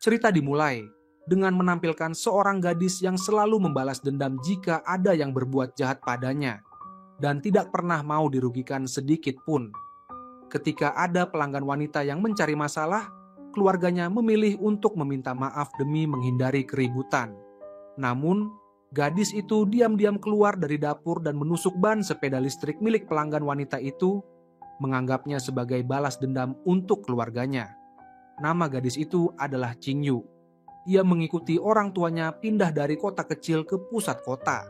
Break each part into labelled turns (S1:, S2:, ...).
S1: Cerita dimulai dengan menampilkan seorang gadis yang selalu membalas dendam jika ada yang berbuat jahat padanya dan tidak pernah mau dirugikan sedikit pun. Ketika ada pelanggan wanita yang mencari masalah, keluarganya memilih untuk meminta maaf demi menghindari keributan. Namun, gadis itu diam-diam keluar dari dapur dan menusuk ban sepeda listrik milik pelanggan wanita itu, menganggapnya sebagai balas dendam untuk keluarganya. Nama gadis itu adalah Qingyu. Ia mengikuti orang tuanya pindah dari kota kecil ke pusat kota.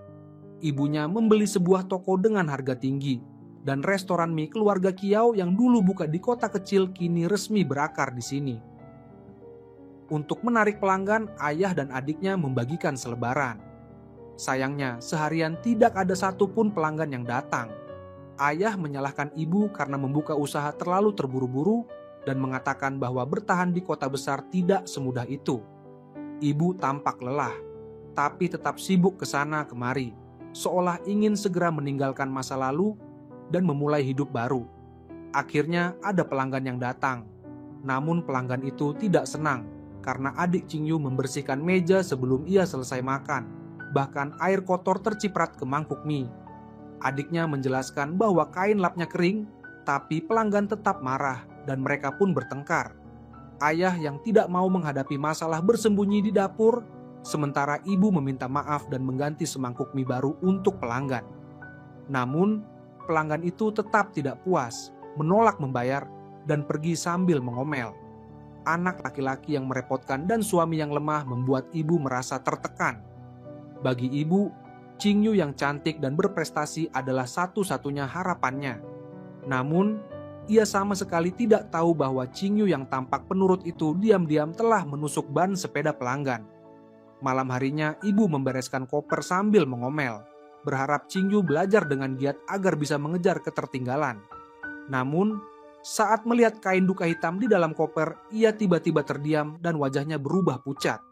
S1: Ibunya membeli sebuah toko dengan harga tinggi, dan restoran mie keluarga Qiao yang dulu buka di kota kecil kini resmi berakar di sini. Untuk menarik pelanggan, ayah dan adiknya membagikan selebaran. Sayangnya, seharian tidak ada satupun pelanggan yang datang. Ayah menyalahkan ibu karena membuka usaha terlalu terburu-buru dan mengatakan bahwa bertahan di kota besar tidak semudah itu. Ibu tampak lelah, tapi tetap sibuk ke sana kemari, seolah ingin segera meninggalkan masa lalu dan memulai hidup baru. Akhirnya ada pelanggan yang datang. Namun pelanggan itu tidak senang karena adik Qingyu membersihkan meja sebelum ia selesai makan. Bahkan air kotor terciprat ke mangkuk mie. Adiknya menjelaskan bahwa kain lapnya kering, tapi pelanggan tetap marah dan mereka pun bertengkar. Ayah yang tidak mau menghadapi masalah bersembunyi di dapur, sementara ibu meminta maaf dan mengganti semangkuk mie baru untuk pelanggan. Namun, pelanggan itu tetap tidak puas, menolak membayar, dan pergi sambil mengomel. Anak laki-laki yang merepotkan dan suami yang lemah membuat ibu merasa tertekan. Bagi ibu, Qingyu yang cantik dan berprestasi adalah satu-satunya harapannya. Namun, ia sama sekali tidak tahu bahwa Qingyu yang tampak penurut itu diam-diam telah menusuk ban sepeda pelanggan. Malam harinya, ibu membereskan koper sambil mengomel, berharap Qingyu belajar dengan giat agar bisa mengejar ketertinggalan. Namun, saat melihat kain duka hitam di dalam koper, ia tiba-tiba terdiam dan wajahnya berubah pucat.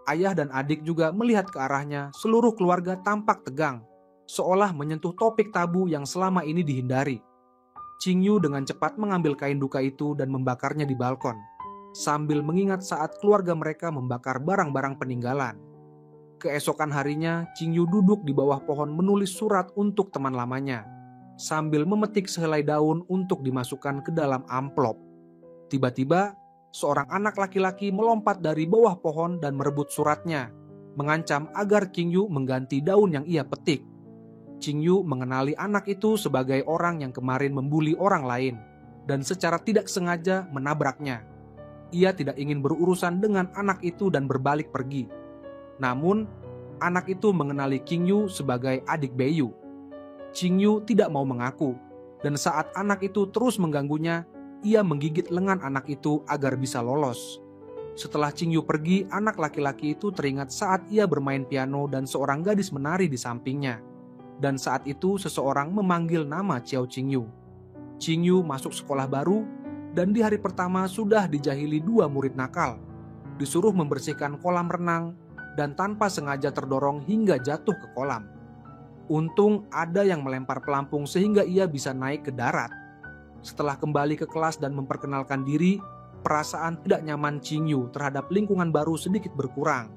S1: Ayah dan adik juga melihat ke arahnya, seluruh keluarga tampak tegang, seolah menyentuh topik tabu yang selama ini dihindari. Qingyu dengan cepat mengambil kain duka itu dan membakarnya di balkon, sambil mengingat saat keluarga mereka membakar barang-barang peninggalan. Keesokan harinya, Qingyu duduk di bawah pohon menulis surat untuk teman lamanya, sambil memetik sehelai daun untuk dimasukkan ke dalam amplop. Tiba-tiba, seorang anak laki-laki melompat dari bawah pohon dan merebut suratnya, mengancam agar Qingyu mengganti daun yang ia petik. Qingyu mengenali anak itu sebagai orang yang kemarin membuli orang lain dan secara tidak sengaja menabraknya. Ia tidak ingin berurusan dengan anak itu dan berbalik pergi. Namun, anak itu mengenali Qingyu sebagai adik Beyu. Qingyu tidak mau mengaku, dan saat anak itu terus mengganggunya, ia menggigit lengan anak itu agar bisa lolos. Setelah Qingyu pergi, anak laki-laki itu teringat saat ia bermain piano dan seorang gadis menari di sampingnya. Dan saat itu seseorang memanggil nama Xiao Qingyu. Qingyu masuk sekolah baru dan di hari pertama sudah dijahili 2 murid nakal. Disuruh membersihkan kolam renang dan tanpa sengaja terdorong hingga jatuh ke kolam. Untung ada yang melempar pelampung sehingga ia bisa naik ke darat. Setelah kembali ke kelas dan memperkenalkan diri, perasaan tidak nyaman Qingyu terhadap lingkungan baru sedikit berkurang.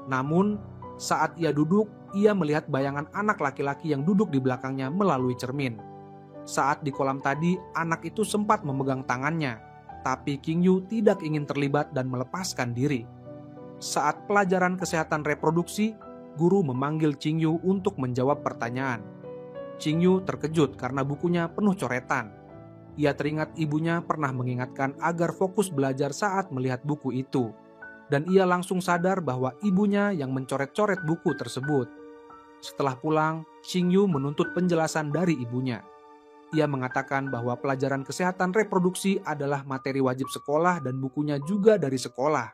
S1: Namun, saat ia duduk, ia melihat bayangan anak laki-laki yang duduk di belakangnya melalui cermin. Saat di kolam tadi, anak itu sempat memegang tangannya, tapi Qingyu tidak ingin terlibat dan melepaskan diri. Saat pelajaran kesehatan reproduksi, guru memanggil Qingyu untuk menjawab pertanyaan. Qingyu terkejut karena bukunya penuh coretan. Ia teringat ibunya pernah mengingatkan agar fokus belajar saat melihat buku itu. Dan ia langsung sadar bahwa ibunya yang mencoret-coret buku tersebut. Setelah pulang, Qingyu menuntut penjelasan dari ibunya. Ia mengatakan bahwa pelajaran kesehatan reproduksi adalah materi wajib sekolah dan bukunya juga dari sekolah.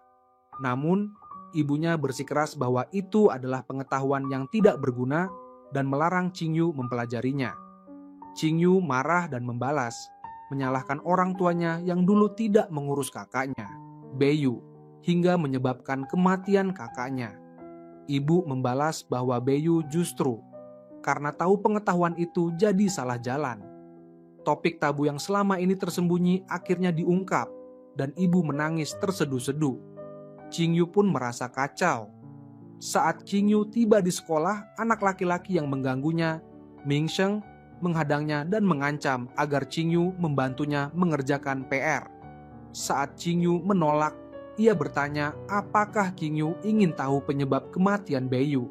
S1: Namun, ibunya bersikeras bahwa itu adalah pengetahuan yang tidak berguna dan melarang Qingyu mempelajarinya. Qingyu marah dan membalas, menyalahkan orang tuanya yang dulu tidak mengurus kakaknya, Beyu, hingga menyebabkan kematian kakaknya. Ibu membalas bahwa Beyu justru karena tahu pengetahuan itu jadi salah jalan. Topik tabu yang selama ini tersembunyi akhirnya diungkap dan ibu menangis terseduh-seduh. Qing Yu pun merasa kacau. Saat Qing Yu tiba di sekolah, anak laki-laki yang mengganggunya, Ming Sheng, menghadangnya dan mengancam agar Qing Yu membantunya mengerjakan PR. Saat Qing Yu menolak, ia bertanya apakah Qing Yu ingin tahu penyebab kematian Bei Yu.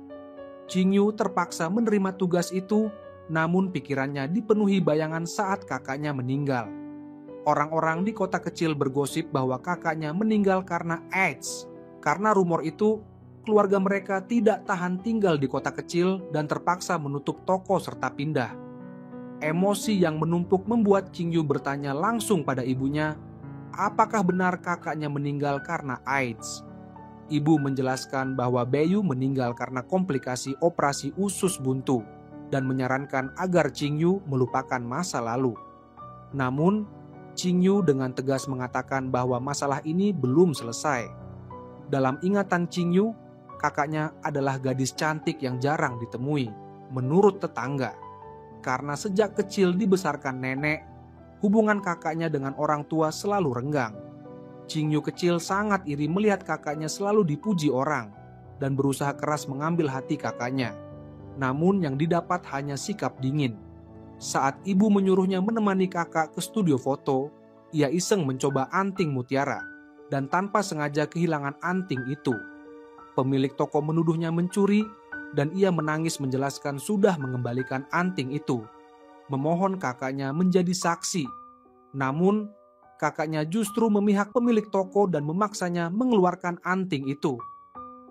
S1: Qing Yu terpaksa menerima tugas itu, namun pikirannya dipenuhi bayangan saat kakaknya meninggal. Orang-orang di kota kecil bergosip bahwa kakaknya meninggal karena AIDS. Karena rumor itu, keluarga mereka tidak tahan tinggal di kota kecil dan terpaksa menutup toko serta pindah. Emosi yang menumpuk membuat Qing Yu bertanya langsung pada ibunya, apakah benar kakaknya meninggal karena AIDS? Ibu menjelaskan bahwa Bei Yu meninggal karena komplikasi operasi usus buntu dan menyarankan agar Qing Yu melupakan masa lalu. Namun, Qing Yu dengan tegas mengatakan bahwa masalah ini belum selesai. Dalam ingatan Qing Yu, kakaknya adalah gadis cantik yang jarang ditemui, menurut tetangga. Karena sejak kecil dibesarkan nenek, hubungan kakaknya dengan orang tua selalu renggang. Qing Yu kecil sangat iri melihat kakaknya selalu dipuji orang dan berusaha keras mengambil hati kakaknya. Namun yang didapat hanya sikap dingin. Saat ibu menyuruhnya menemani kakak ke studio foto, ia iseng mencoba anting mutiara dan tanpa sengaja kehilangan anting itu. Pemilik toko menuduhnya mencuri dan ia menangis menjelaskan sudah mengembalikan anting itu, memohon kakaknya menjadi saksi. Namun, kakaknya justru memihak pemilik toko dan memaksanya mengeluarkan anting itu.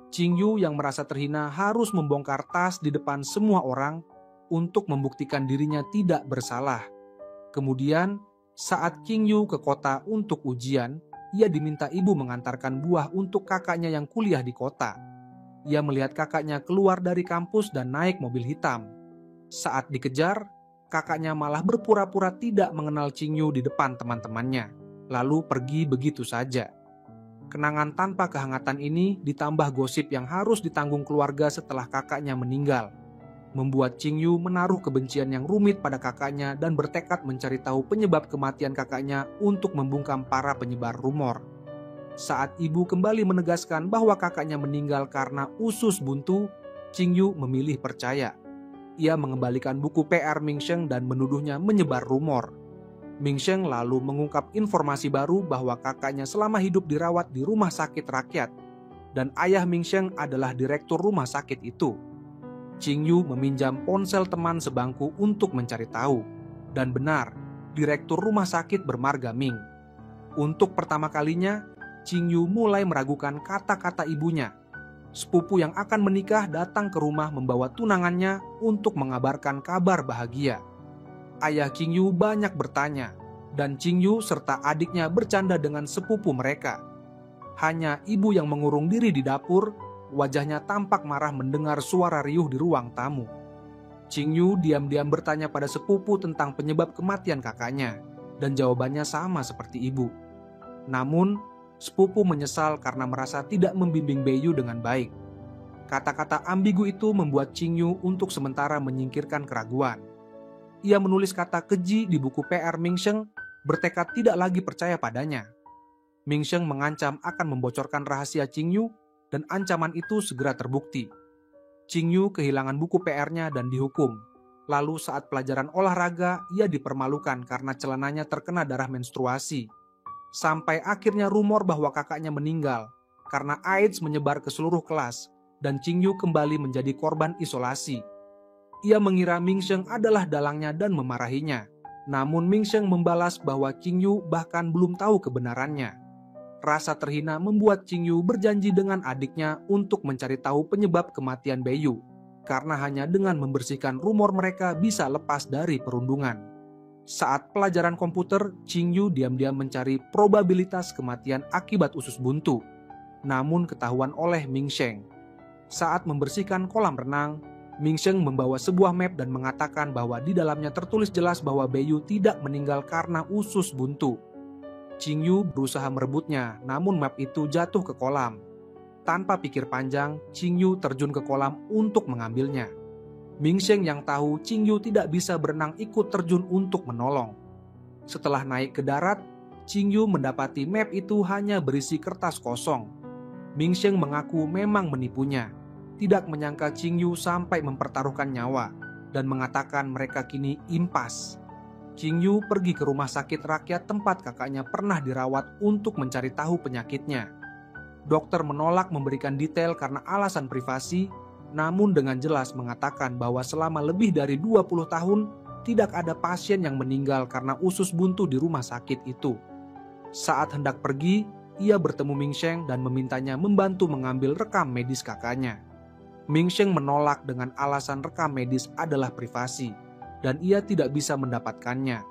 S1: Qing Yu yang merasa terhina harus membongkar tas di depan semua orang untuk membuktikan dirinya tidak bersalah. Kemudian, saat Qing Yu ke kota untuk ujian, ia diminta ibu mengantarkan buah untuk kakaknya yang kuliah di kota. Ia melihat kakaknya keluar dari kampus dan naik mobil hitam. Saat dikejar, kakaknya malah berpura-pura tidak mengenal Qing Yu di depan teman-temannya, lalu pergi begitu saja. Kenangan tanpa kehangatan ini ditambah gosip yang harus ditanggung keluarga setelah kakaknya meninggal, membuat Qing Yu menaruh kebencian yang rumit pada kakaknya dan bertekad mencari tahu penyebab kematian kakaknya untuk membungkam para penyebar rumor. Saat ibu kembali menegaskan bahwa kakaknya meninggal karena usus buntu, Qing Yu memilih percaya. Ia mengembalikan buku PR Ming Sheng dan menuduhnya menyebar rumor. Ming Sheng lalu mengungkap informasi baru bahwa kakaknya selama hidup dirawat di rumah sakit rakyat dan ayah Ming Sheng adalah direktur rumah sakit itu. Qing Yu meminjam ponsel teman sebangku untuk mencari tahu, dan benar, direktur rumah sakit bermarga Ming. Untuk pertama kalinya, Qing Yu mulai meragukan kata-kata ibunya. Sepupu yang akan menikah datang ke rumah membawa tunangannya untuk mengabarkan kabar bahagia. Ayah Qing Yu banyak bertanya, dan Qing Yu serta adiknya bercanda dengan sepupu mereka. Hanya ibu yang mengurung diri di dapur, wajahnya tampak marah mendengar suara riuh di ruang tamu. Qing Yu diam-diam bertanya pada sepupu tentang penyebab kematian kakaknya, dan jawabannya sama seperti ibu. Namun, sepupu menyesal karena merasa tidak membimbing Bei Yu dengan baik. Kata-kata ambigu itu membuat Qing Yu untuk sementara menyingkirkan keraguan. Ia menulis kata keji di buku PR Ming Sheng, bertekad tidak lagi percaya padanya. Ming Sheng mengancam akan membocorkan rahasia Qing Yu, dan ancaman itu segera terbukti. Qing Yu kehilangan buku PR-nya dan dihukum. Lalu saat pelajaran olahraga, ia dipermalukan karena celananya terkena darah menstruasi. Sampai akhirnya rumor bahwa kakaknya meninggal karena AIDS menyebar ke seluruh kelas, dan Qing Yu kembali menjadi korban isolasi. Ia mengira Ming Sheng adalah dalangnya dan memarahinya. Namun Ming Sheng membalas bahwa Qing Yu bahkan belum tahu kebenarannya. Rasa terhina membuat Qing Yu berjanji dengan adiknya untuk mencari tahu penyebab kematian Bei Yu, karena hanya dengan membersihkan rumor mereka bisa lepas dari perundungan. Saat pelajaran komputer, Qing Yu diam-diam mencari probabilitas kematian akibat usus buntu, namun ketahuan oleh Ming Sheng. Saat membersihkan kolam renang, Ming Sheng membawa sebuah map dan mengatakan bahwa di dalamnya tertulis jelas bahwa Bei Yu tidak meninggal karena usus buntu. Qing Yu berusaha merebutnya, namun map itu jatuh ke kolam. Tanpa pikir panjang, Qing Yu terjun ke kolam untuk mengambilnya. Ming Sheng yang tahu Qing Yu tidak bisa berenang ikut terjun untuk menolong. Setelah naik ke darat, Qing Yu mendapati map itu hanya berisi kertas kosong. Ming Sheng mengaku memang menipunya, tidak menyangka Qing Yu sampai mempertaruhkan nyawa, dan mengatakan mereka kini impas. Qing Yu pergi ke rumah sakit rakyat tempat kakaknya pernah dirawat untuk mencari tahu penyakitnya. Dokter menolak memberikan detail karena alasan privasi, namun dengan jelas mengatakan bahwa selama lebih dari 20 tahun tidak ada pasien yang meninggal karena usus buntu di rumah sakit itu. Saat hendak pergi, ia bertemu Ming Sheng dan memintanya membantu mengambil rekam medis kakaknya. Ming Sheng menolak dengan alasan rekam medis adalah privasi dan ia tidak bisa mendapatkannya.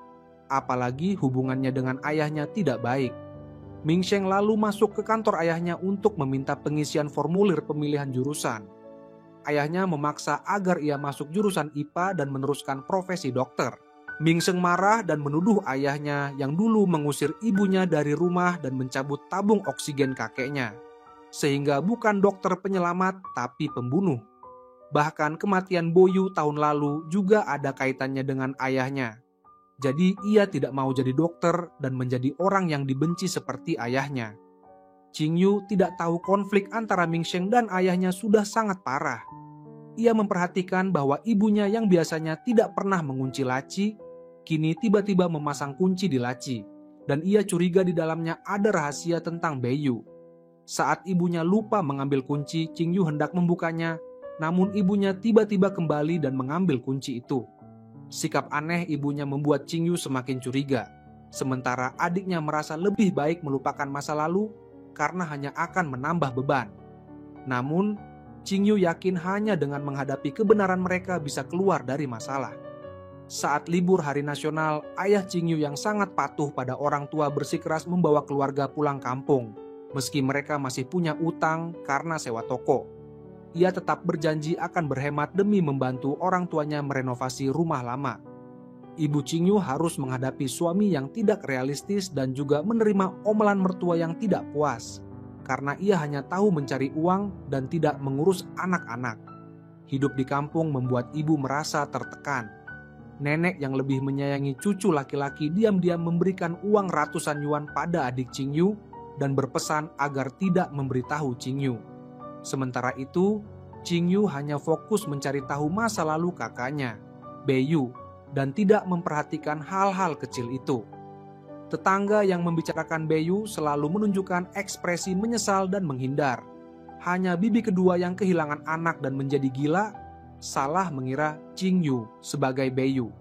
S1: Apalagi hubungannya dengan ayahnya tidak baik. Ming Sheng lalu masuk ke kantor ayahnya untuk meminta pengisian formulir pemilihan jurusan. Ayahnya memaksa agar ia masuk jurusan IPA dan meneruskan profesi dokter. Ming Sheng marah dan menuduh ayahnya yang dulu mengusir ibunya dari rumah dan mencabut tabung oksigen kakeknya, sehingga bukan dokter penyelamat tapi pembunuh. Bahkan kematian Boyu tahun lalu juga ada kaitannya dengan ayahnya. Jadi ia tidak mau jadi dokter dan menjadi orang yang dibenci seperti ayahnya. Qing Yu tidak tahu konflik antara Ming Sheng dan ayahnya sudah sangat parah. Ia memperhatikan bahwa ibunya yang biasanya tidak pernah mengunci laci, kini tiba-tiba memasang kunci di laci, dan ia curiga di dalamnya ada rahasia tentang Beiyu. Saat ibunya lupa mengambil kunci, Qing Yu hendak membukanya, namun ibunya tiba-tiba kembali dan mengambil kunci itu. Sikap aneh ibunya membuat Qing Yu semakin curiga, sementara adiknya merasa lebih baik melupakan masa lalu karena hanya akan menambah beban. Namun, Qing Yu yakin hanya dengan menghadapi kebenaran mereka bisa keluar dari masalah. Saat libur hari nasional, ayah Qing Yu yang sangat patuh pada orang tua bersikeras membawa keluarga pulang kampung, meski mereka masih punya utang karena sewa toko. Ia tetap berjanji akan berhemat demi membantu orang tuanya merenovasi rumah lama. Ibu Qing Yu harus menghadapi suami yang tidak realistis dan juga menerima omelan mertua yang tidak puas, karena ia hanya tahu mencari uang dan tidak mengurus anak-anak. Hidup di kampung membuat ibu merasa tertekan. Nenek yang lebih menyayangi cucu laki-laki diam-diam memberikan uang ratusan yuan pada adik Qing Yu dan berpesan agar tidak memberitahu Qing Yu. Sementara itu, Qing Yu hanya fokus mencari tahu masa lalu kakaknya, Beiyu, dan tidak memperhatikan hal-hal kecil itu. Tetangga yang membicarakan Beiyu selalu menunjukkan ekspresi menyesal dan menghindar. Hanya bibi kedua yang kehilangan anak dan menjadi gila, salah mengira Qing Yu sebagai Beiyu.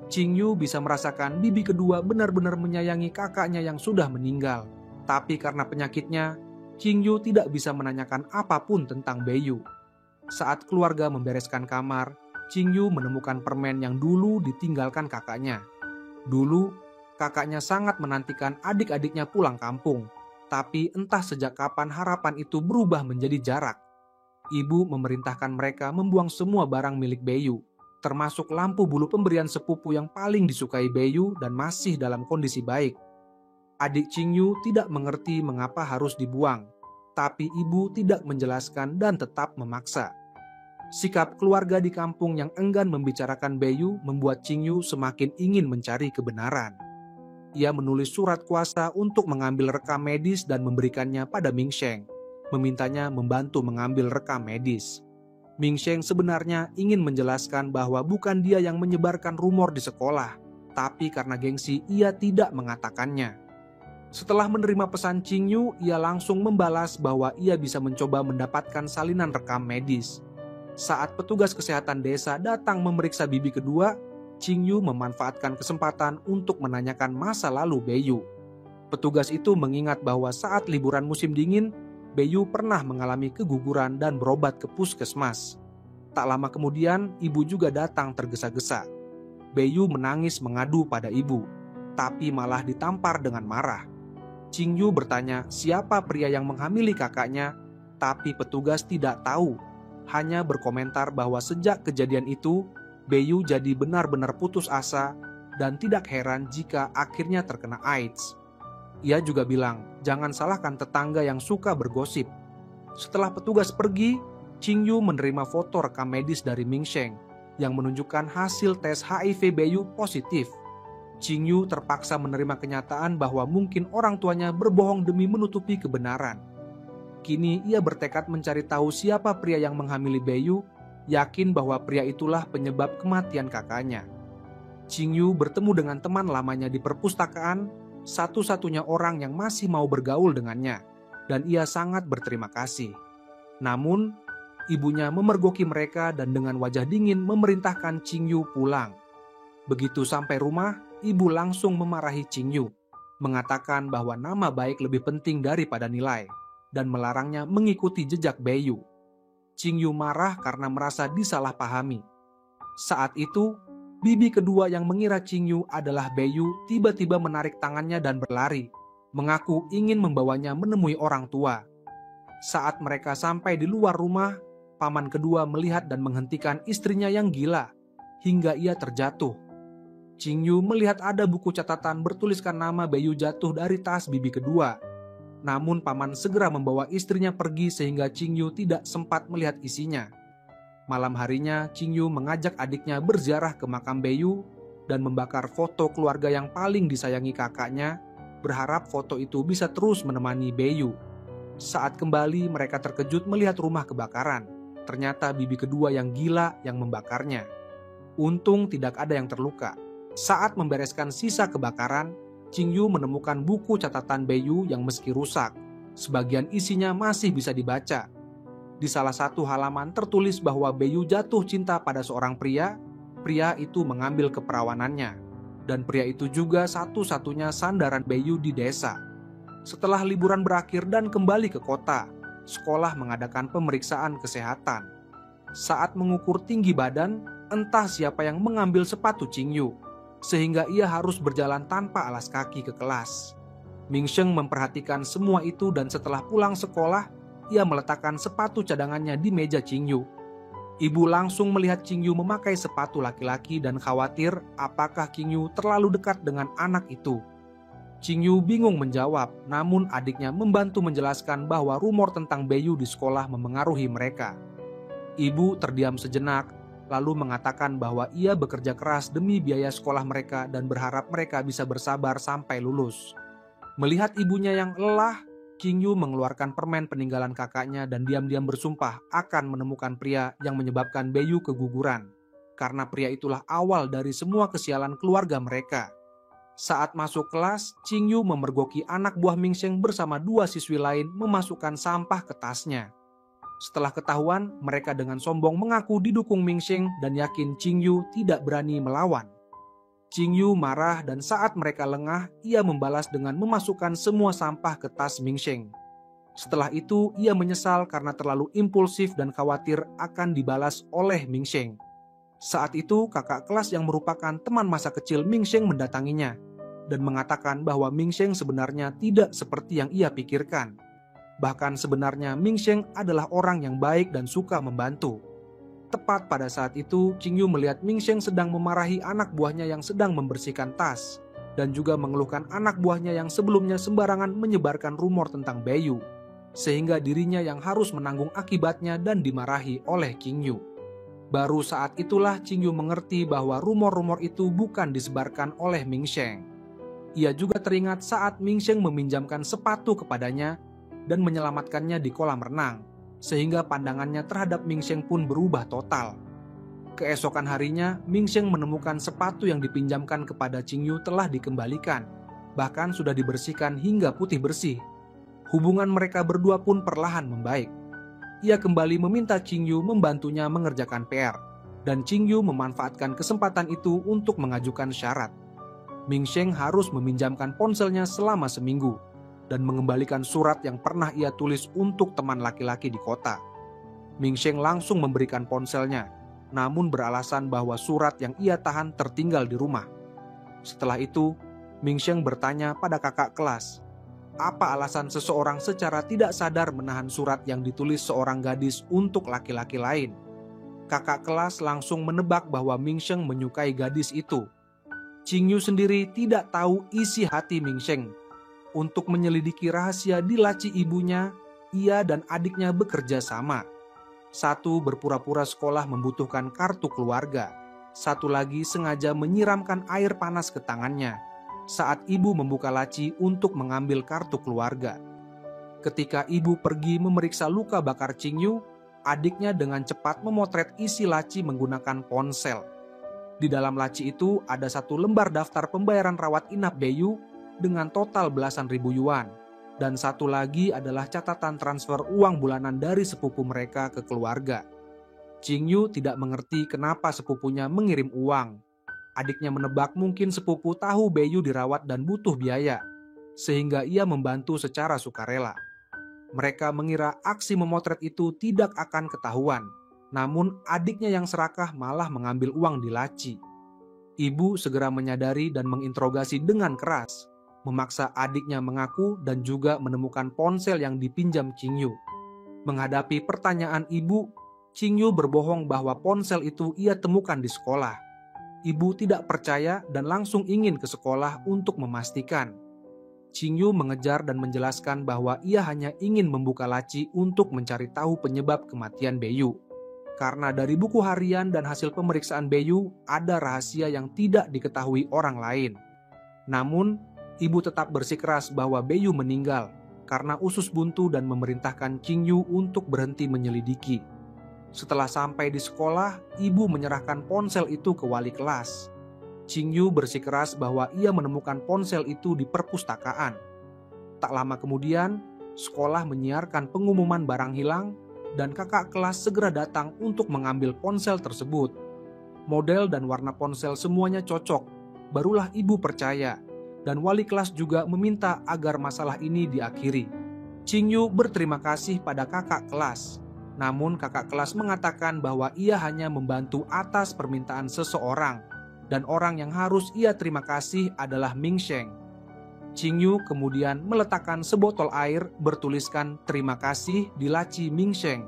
S1: Qing Yu bisa merasakan bibi kedua benar-benar menyayangi kakaknya yang sudah meninggal. Tapi karena penyakitnya, Qing Yu tidak bisa menanyakan apapun tentang Beiyu. Saat keluarga membereskan kamar, Qing Yu menemukan permen yang dulu ditinggalkan kakaknya. Dulu, kakaknya sangat menantikan adik-adiknya pulang kampung. Tapi entah sejak kapan harapan itu berubah menjadi jarak. Ibu memerintahkan mereka membuang semua barang milik Beiyu, termasuk lampu bulu pemberian sepupu yang paling disukai Beiyu dan masih dalam kondisi baik. Adik Qing Yu tidak mengerti mengapa harus dibuang, tapi ibu tidak menjelaskan dan tetap memaksa. Sikap keluarga di kampung yang enggan membicarakan Beiyu membuat Qing Yu semakin ingin mencari kebenaran. Ia menulis surat kuasa untuk mengambil rekam medis dan memberikannya pada Ming Sheng, memintanya membantu mengambil rekam medis. Ming Sheng sebenarnya ingin menjelaskan bahwa bukan dia yang menyebarkan rumor di sekolah, tapi karena gengsi ia tidak mengatakannya. Setelah menerima pesan Qing Yu, ia langsung membalas bahwa ia bisa mencoba mendapatkan salinan rekam medis. Saat petugas kesehatan desa datang memeriksa bibi kedua, Qing Yu memanfaatkan kesempatan untuk menanyakan masa lalu Beiyu. Petugas itu mengingat bahwa saat liburan musim dingin, Beiyu pernah mengalami keguguran dan berobat ke puskesmas. Tak lama kemudian, ibu juga datang tergesa-gesa. Beiyu menangis mengadu pada ibu, tapi malah ditampar dengan marah. Qing Yu bertanya siapa pria yang menghamili kakaknya, tapi petugas tidak tahu. Hanya berkomentar bahwa sejak kejadian itu, Beiyu jadi benar-benar putus asa dan tidak heran jika akhirnya terkena AIDS. Ia juga bilang, jangan salahkan tetangga yang suka bergosip. Setelah petugas pergi, Qing Yu menerima foto rekam medis dari Ming Sheng yang menunjukkan hasil tes HIV Beiyu positif. Qing Yu terpaksa menerima kenyataan bahwa mungkin orang tuanya berbohong demi menutupi kebenaran. Kini ia bertekad mencari tahu siapa pria yang menghamili Bayu, yakin bahwa pria itulah penyebab kematian kakaknya. Qingyu bertemu dengan teman lamanya di perpustakaan, satu-satunya orang yang masih mau bergaul dengannya, dan ia sangat berterima kasih. Namun, ibunya memergoki mereka dan dengan wajah dingin memerintahkan Qingyu pulang. Begitu sampai rumah, ibu langsung memarahi Qingyu, mengatakan bahwa nama baik lebih penting daripada nilai, dan melarangnya mengikuti jejak Bayu. Qingyu marah karena merasa disalahpahami. Saat itu, bibi kedua yang mengira Qingyu adalah Bayu tiba-tiba menarik tangannya dan berlari, mengaku ingin membawanya menemui orang tua. Saat mereka sampai di luar rumah, paman kedua melihat dan menghentikan istrinya yang gila, hingga ia terjatuh. Qingyu melihat ada buku catatan bertuliskan nama Bayu jatuh dari tas bibi kedua. Namun paman segera membawa istrinya pergi sehingga Qingyu tidak sempat melihat isinya. Malam harinya, Qingyu mengajak adiknya berziarah ke makam Bayu dan membakar foto keluarga yang paling disayangi kakaknya, berharap foto itu bisa terus menemani Bayu. Saat kembali, mereka terkejut melihat rumah kebakaran. Ternyata bibi kedua yang gila yang membakarnya. Untung tidak ada yang terluka. Saat membereskan sisa kebakaran, Qingyu menemukan buku catatan Bayu yang meski rusak, sebagian isinya masih bisa dibaca. Di salah satu halaman tertulis bahwa Bayu jatuh cinta pada seorang pria itu mengambil keperawanannya, dan pria itu juga satu-satunya sandaran Bayu di desa. Setelah liburan berakhir dan kembali ke kota, sekolah mengadakan pemeriksaan kesehatan. Saat mengukur tinggi badan, entah siapa yang mengambil sepatu Qingyu, sehingga ia harus berjalan tanpa alas kaki ke kelas. Mingsheng memperhatikan semua itu dan setelah pulang sekolah, ia meletakkan sepatu cadangannya di meja Qingyu. Ibu langsung melihat Qingyu memakai sepatu laki-laki dan khawatir apakah Qingyu terlalu dekat dengan anak itu. Qingyu bingung menjawab, namun adiknya membantu menjelaskan bahwa rumor tentang Bayu di sekolah memengaruhi mereka. Ibu terdiam sejenak, lalu mengatakan bahwa ia bekerja keras demi biaya sekolah mereka dan berharap mereka bisa bersabar sampai lulus. Melihat ibunya yang lelah, Qingyu mengeluarkan permen peninggalan kakaknya dan diam-diam bersumpah akan menemukan pria yang menyebabkan Bayu keguguran, karena pria itulah awal dari semua kesialan keluarga mereka. Saat masuk kelas, Qingyu memergoki anak buah Mingsheng bersama dua siswi lain memasukkan sampah ke tasnya. Setelah ketahuan, mereka dengan sombong mengaku didukung Mingsheng dan yakin Qingyu tidak berani melawan. Qingyu marah dan saat mereka lengah, ia membalas dengan memasukkan semua sampah ke tas Mingsheng. Setelah itu, ia menyesal karena terlalu impulsif dan khawatir akan dibalas oleh Mingsheng. Saat itu, kakak kelas yang merupakan teman masa kecil Mingsheng mendatanginya dan mengatakan bahwa Mingsheng sebenarnya tidak seperti yang ia pikirkan. Bahkan sebenarnya Mingsheng adalah orang yang baik dan suka membantu. Tepat pada saat itu, Qingyu melihat Mingsheng sedang memarahi anak buahnya yang sedang membersihkan tas, dan juga mengeluhkan anak buahnya yang sebelumnya sembarangan menyebarkan rumor tentang Bayu, sehingga dirinya yang harus menanggung akibatnya dan dimarahi oleh Qingyu. Baru saat itulah Qingyu mengerti bahwa rumor-rumor itu bukan disebarkan oleh Mingsheng. Ia juga teringat saat Mingsheng meminjamkan sepatu kepadanya dan menyelamatkannya di kolam renang, sehingga pandangannya terhadap Mingsheng pun berubah total. Keesokan harinya, Mingsheng menemukan sepatu yang dipinjamkan kepada Qingyu telah dikembalikan, bahkan sudah dibersihkan hingga putih bersih. Hubungan mereka berdua pun perlahan membaik. Ia kembali meminta Qingyu membantunya mengerjakan PR, dan Qingyu memanfaatkan kesempatan itu untuk mengajukan syarat. Mingsheng harus meminjamkan ponselnya selama seminggu dan mengembalikan surat yang pernah ia tulis untuk teman laki-laki di kota. Mingsheng langsung memberikan ponselnya, namun beralasan bahwa surat yang ia tahan tertinggal di rumah. Setelah itu, Mingsheng bertanya pada kakak kelas, apa alasan seseorang secara tidak sadar menahan surat yang ditulis seorang gadis untuk laki-laki lain? Kakak kelas langsung menebak bahwa Mingsheng menyukai gadis itu. Qingyu sendiri tidak tahu isi hati Mingsheng. Untuk menyelidiki rahasia di laci ibunya, ia dan adiknya bekerja sama. Satu berpura-pura sekolah membutuhkan kartu keluarga. Satu lagi sengaja menyiramkan air panas ke tangannya saat ibu membuka laci untuk mengambil kartu keluarga. Ketika ibu pergi memeriksa luka bakar Ching Yu, adiknya dengan cepat memotret isi laci menggunakan ponsel. Di dalam laci itu ada satu lembar daftar pembayaran rawat inap Bayu dengan total belasan ribu yuan. Dan satu lagi adalah catatan transfer uang bulanan dari sepupu mereka ke keluarga. Ching Yu tidak mengerti kenapa sepupunya mengirim uang. Adiknya menebak mungkin sepupu tahu Bayu dirawat dan butuh biaya, sehingga ia membantu secara sukarela. Mereka mengira aksi memotret itu tidak akan ketahuan, namun adiknya yang serakah malah mengambil uang di laci. Ibu segera menyadari dan menginterogasi dengan keras, memaksa adiknya mengaku dan juga menemukan ponsel yang dipinjam Ching Yu. Menghadapi pertanyaan ibu, Ching Yu berbohong bahwa ponsel itu ia temukan di sekolah. Ibu tidak percaya dan langsung ingin ke sekolah untuk memastikan. Ching Yu mengejar dan menjelaskan bahwa ia hanya ingin membuka laci untuk mencari tahu penyebab kematian Bayu. Karena dari buku harian dan hasil pemeriksaan Bayu ada rahasia yang tidak diketahui orang lain. Namun, ibu tetap bersikeras bahwa Bayu meninggal karena usus buntu dan memerintahkan Ching Yu untuk berhenti menyelidiki. Setelah sampai di sekolah, ibu menyerahkan ponsel itu ke wali kelas. Ching Yu bersikeras bahwa ia menemukan ponsel itu di perpustakaan. Tak lama kemudian, sekolah menyiarkan pengumuman barang hilang dan kakak kelas segera datang untuk mengambil ponsel tersebut. Model dan warna ponsel semuanya cocok, barulah ibu percaya. Dan wali kelas juga meminta agar masalah ini diakhiri. Ching Yu berterima kasih pada kakak kelas. Namun kakak kelas mengatakan bahwa ia hanya membantu atas permintaan seseorang. Dan orang yang harus ia terima kasih adalah Ming Sheng. Ching Yu kemudian meletakkan sebotol air bertuliskan terima kasih di laci Ming Sheng.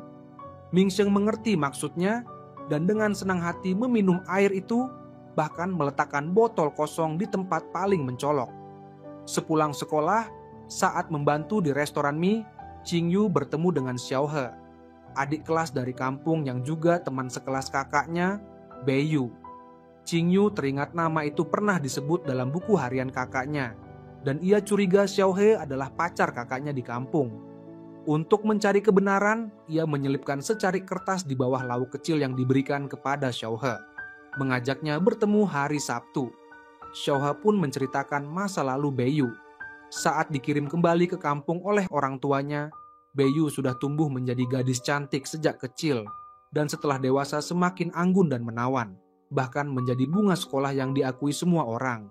S1: Ming Sheng mengerti maksudnya dan dengan senang hati meminum air itu, bahkan meletakkan botol kosong di tempat paling mencolok. Sepulang sekolah, saat membantu di restoran mie, Ching Yu bertemu dengan Xiao He, adik kelas dari kampung yang juga teman sekelas kakaknya, Bayu. Ching Yu teringat nama itu pernah disebut dalam buku harian kakaknya, dan ia curiga Xiao He adalah pacar kakaknya di kampung. Untuk mencari kebenaran, ia menyelipkan secarik kertas di bawah lauk kecil yang diberikan kepada Xiao He, mengajaknya bertemu hari Sabtu. Xiao He pun menceritakan masa lalu Bayu. Saat dikirim kembali ke kampung oleh orang tuanya, Bayu sudah tumbuh menjadi gadis cantik sejak kecil, dan setelah dewasa semakin anggun dan menawan, bahkan menjadi bunga sekolah yang diakui semua orang.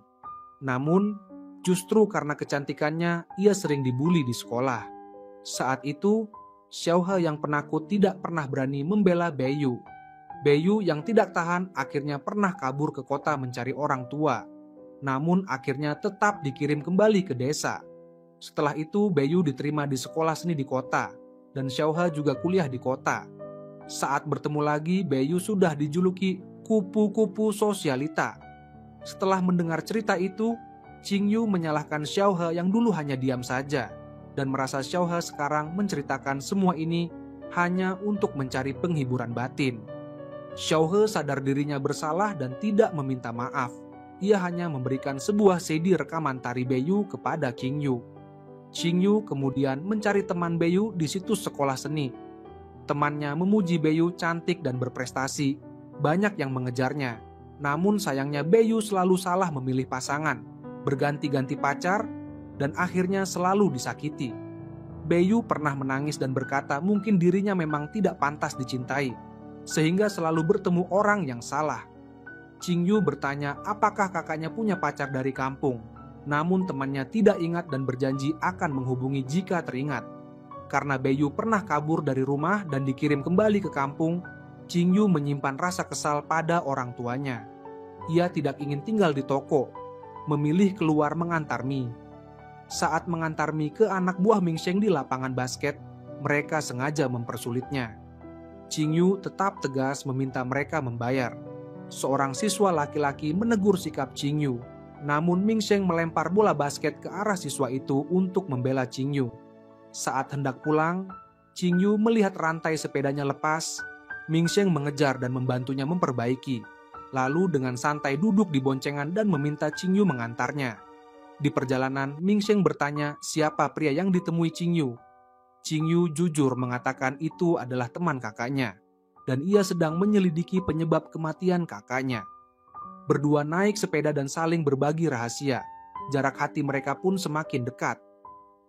S1: Namun, justru karena kecantikannya, ia sering dibully di sekolah. Saat itu, Xiao He yang penakut tidak pernah berani membela Bayu. Bayu yang tidak tahan akhirnya pernah kabur ke kota mencari orang tua. Namun akhirnya tetap dikirim kembali ke desa. Setelah itu Bayu diterima di sekolah seni di kota. Dan Xiao He juga kuliah di kota. Saat bertemu lagi, Bayu sudah dijuluki kupu-kupu sosialita. Setelah mendengar cerita itu, Ching Yu menyalahkan Xiao He yang dulu hanya diam saja. Dan merasa Xiao He sekarang menceritakan semua ini hanya untuk mencari penghiburan batin. Xiao He sadar dirinya bersalah dan tidak meminta maaf. Ia hanya memberikan sebuah CD rekaman tari Bayu kepada Ching Yu. Ching Yu kemudian mencari teman Bayu di situs sekolah seni. Temannya memuji Bayu cantik dan berprestasi. Banyak yang mengejarnya. Namun sayangnya Bayu selalu salah memilih pasangan, berganti-ganti pacar, dan akhirnya selalu disakiti. Bayu pernah menangis dan berkata mungkin dirinya memang tidak pantas dicintai, sehingga selalu bertemu orang yang salah. Ching Yu bertanya apakah kakaknya punya pacar dari kampung, namun temannya tidak ingat dan berjanji akan menghubungi jika teringat. Karena Bayu pernah kabur dari rumah dan dikirim kembali ke kampung, Ching Yu menyimpan rasa kesal pada orang tuanya. Ia tidak ingin tinggal di toko, memilih keluar mengantar mie. Saat mengantar mie ke anak buah Ming Sheng di lapangan basket, mereka sengaja mempersulitnya. Ching Yu tetap tegas meminta mereka membayar. Seorang siswa laki-laki menegur sikap Ching Yu, namun Ming Sheng melempar bola basket ke arah siswa itu untuk membela Ching Yu. Saat hendak pulang, Ching Yu melihat rantai sepedanya lepas. Ming Sheng mengejar dan membantunya memperbaiki. Lalu dengan santai duduk di boncengan dan meminta Ching Yu mengantarnya. Di perjalanan, Ming Sheng bertanya siapa pria yang ditemui Ching Yu. Qingyu jujur mengatakan itu adalah teman kakaknya, dan ia sedang menyelidiki penyebab kematian kakaknya. Berdua naik sepeda dan saling berbagi rahasia. Jarak hati mereka pun semakin dekat.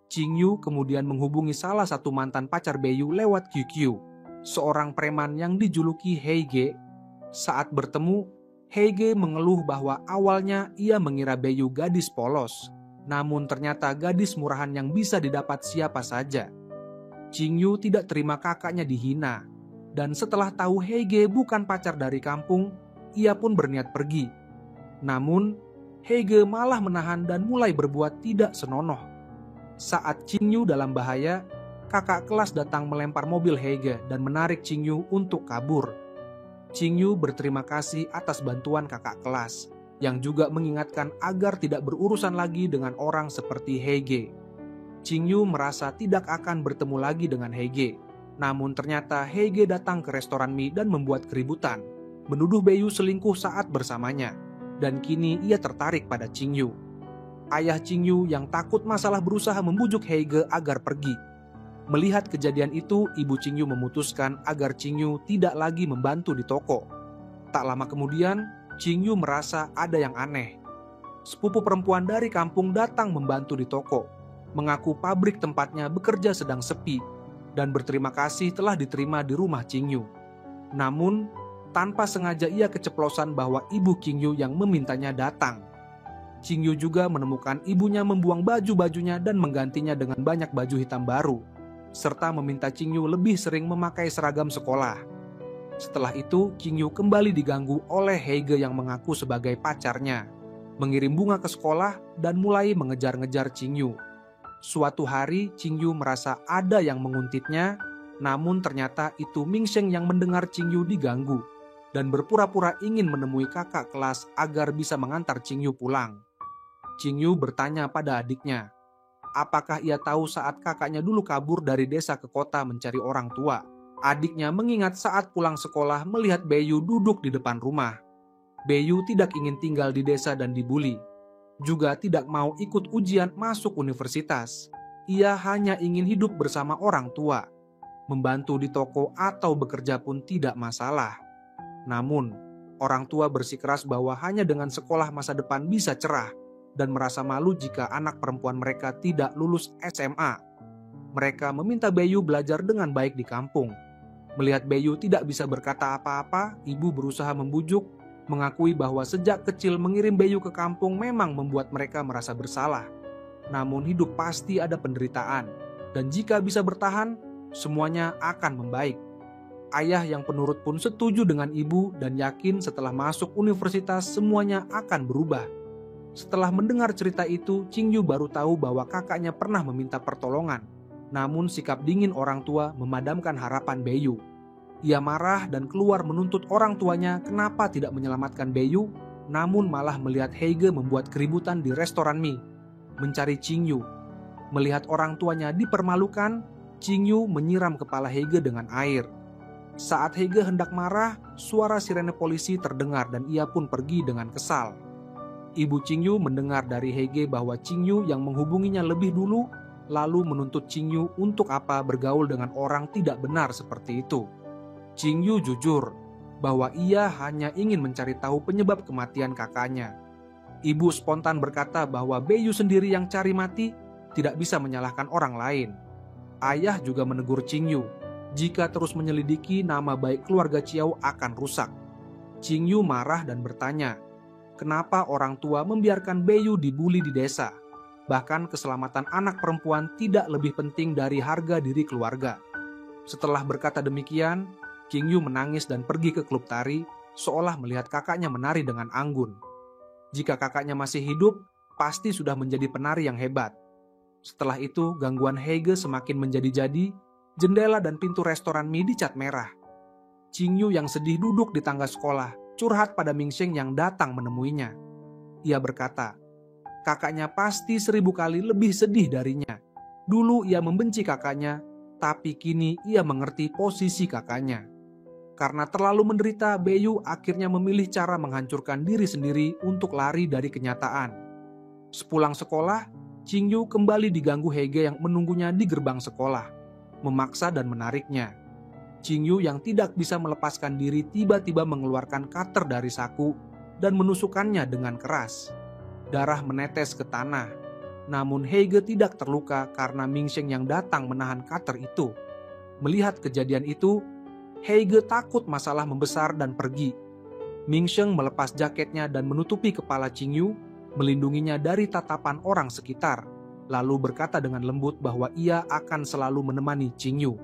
S1: Qingyu kemudian menghubungi salah satu mantan pacar Bayu lewat QQ, seorang preman yang dijuluki Heige. Saat bertemu, Heige mengeluh bahwa awalnya ia mengira Bayu gadis polos, namun ternyata gadis murahan yang bisa didapat siapa saja. Qingyu tidak terima kakaknya dihina, dan setelah tahu Heige bukan pacar dari kampung, ia pun berniat pergi. Namun, Heige malah menahan dan mulai berbuat tidak senonoh. Saat Qingyu dalam bahaya, kakak kelas datang melempar mobil Heige dan menarik Qingyu untuk kabur. Qingyu berterima kasih atas bantuan kakak kelas, yang juga mengingatkan agar tidak berurusan lagi dengan orang seperti Heige. Qingyu merasa tidak akan bertemu lagi dengan Heige. Namun ternyata Heige datang ke restoran mie dan membuat keributan, menuduh Bayu selingkuh saat bersamanya, dan kini ia tertarik pada Qingyu. Ayah Qingyu yang takut masalah berusaha membujuk Heige agar pergi. Melihat kejadian itu, ibu Qingyu memutuskan agar Qingyu tidak lagi membantu di toko. Tak lama kemudian, Qingyu merasa ada yang aneh. Sepupu perempuan dari kampung datang membantu di toko, mengaku pabrik tempatnya bekerja sedang sepi, dan berterima kasih telah diterima di rumah Qingyu. Namun, tanpa sengaja ia keceplosan bahwa ibu Qingyu yang memintanya datang. Qingyu juga menemukan ibunya membuang baju-bajunya dan menggantinya dengan banyak baju hitam baru, serta meminta Qingyu lebih sering memakai seragam sekolah. Setelah itu, Qingyu kembali diganggu oleh Heige yang mengaku sebagai pacarnya, mengirim bunga ke sekolah dan mulai mengejar-ngejar Qingyu. Suatu hari, Qingyu merasa ada yang menguntitnya, namun ternyata itu Mingsheng yang mendengar Qingyu diganggu dan berpura-pura ingin menemui kakak kelas agar bisa mengantar Qingyu pulang. Qingyu bertanya pada adiknya, apakah ia tahu saat kakaknya dulu kabur dari desa ke kota mencari orang tua. Adiknya mengingat saat pulang sekolah melihat Bayu duduk di depan rumah. Bayu tidak ingin tinggal di desa dan dibully. Juga tidak mau ikut ujian masuk universitas. Ia hanya ingin hidup bersama orang tua. Membantu di toko atau bekerja pun tidak masalah. Namun, orang tua bersikeras bahwa hanya dengan sekolah masa depan bisa cerah, dan merasa malu jika anak perempuan mereka tidak lulus SMA. Mereka meminta Bayu belajar dengan baik di kampung. Melihat Bayu tidak bisa berkata apa-apa, ibu berusaha membujuk, mengakui bahwa sejak kecil mengirim Bayu ke kampung memang membuat mereka merasa bersalah. Namun hidup pasti ada penderitaan, dan jika bisa bertahan, semuanya akan membaik. Ayah yang penurut pun setuju dengan ibu dan yakin setelah masuk universitas semuanya akan berubah. Setelah mendengar cerita itu, Qingyu baru tahu bahwa kakaknya pernah meminta pertolongan. Namun sikap dingin orang tua memadamkan harapan Bayu. Ia marah dan keluar menuntut orang tuanya kenapa tidak menyelamatkan Bayu, namun malah melihat Heige membuat keributan di restoran mie, mencari Qingyu. Melihat orang tuanya dipermalukan, Qingyu menyiram kepala Heige dengan air. Saat Heige hendak marah, suara sirene polisi terdengar dan ia pun pergi dengan kesal. Ibu Qingyu mendengar dari Heige bahwa Qingyu yang menghubunginya lebih dulu, lalu menuntut Qingyu untuk apa bergaul dengan orang tidak benar seperti itu. Qingyu jujur bahwa ia hanya ingin mencari tahu penyebab kematian kakaknya. Ibu spontan berkata bahwa Bayu sendiri yang cari mati, tidak bisa menyalahkan orang lain. Ayah juga menegur Qingyu, jika terus menyelidiki nama baik keluarga Qiao akan rusak. Qingyu marah dan bertanya, kenapa orang tua membiarkan Bayu dibully di desa? Bahkan keselamatan anak perempuan tidak lebih penting dari harga diri keluarga. Setelah berkata demikian, Qingyu menangis dan pergi ke klub tari, seolah melihat kakaknya menari dengan anggun. Jika kakaknya masih hidup, pasti sudah menjadi penari yang hebat. Setelah itu, gangguan Heige semakin menjadi-jadi, jendela dan pintu restoran mie dicat merah. Qingyu yang sedih duduk di tangga sekolah, curhat pada Mingsheng yang datang menemuinya. Ia berkata, kakaknya pasti 1000 kali lebih sedih darinya. Dulu ia membenci kakaknya, tapi kini ia mengerti posisi kakaknya. Karena terlalu menderita, Bayu akhirnya memilih cara menghancurkan diri sendiri untuk lari dari kenyataan. Sepulang sekolah, Qingyu kembali diganggu Heige yang menunggunya di gerbang sekolah. memaksa dan menariknya. Qingyu yang tidak bisa melepaskan diri tiba-tiba mengeluarkan cutter dari saku dan menusukkannya dengan keras. Darah menetes ke tanah. Namun Heige tidak terluka karena Mingsheng yang datang menahan cutter itu. Melihat kejadian itu, Heige takut masalah membesar dan pergi. Mingsheng melepas jaketnya dan menutupi kepala Qingyu, melindunginya dari tatapan orang sekitar, lalu berkata dengan lembut bahwa ia akan selalu menemani Qingyu.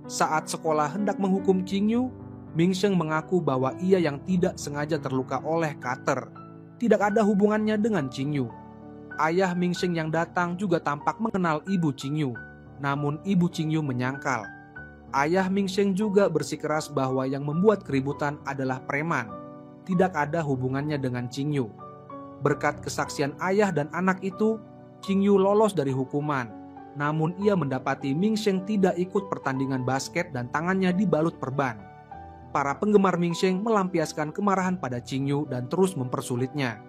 S1: Saat sekolah hendak menghukum Qingyu, Mingsheng mengaku bahwa ia yang tidak sengaja terluka oleh cutter. Tidak ada hubungannya dengan Qingyu. Ayah Mingsheng yang datang juga tampak mengenal ibu Qingyu, namun ibu Qingyu menyangkal. Ayah Mingsheng juga bersikeras bahwa yang membuat keributan adalah preman. Tidak ada hubungannya dengan Qingyu. Berkat kesaksian ayah dan anak itu, Qingyu lolos dari hukuman. Namun ia mendapati Mingsheng tidak ikut pertandingan basket dan tangannya dibalut perban. Para penggemar Mingsheng melampiaskan kemarahan pada Qingyu dan terus mempersulitnya.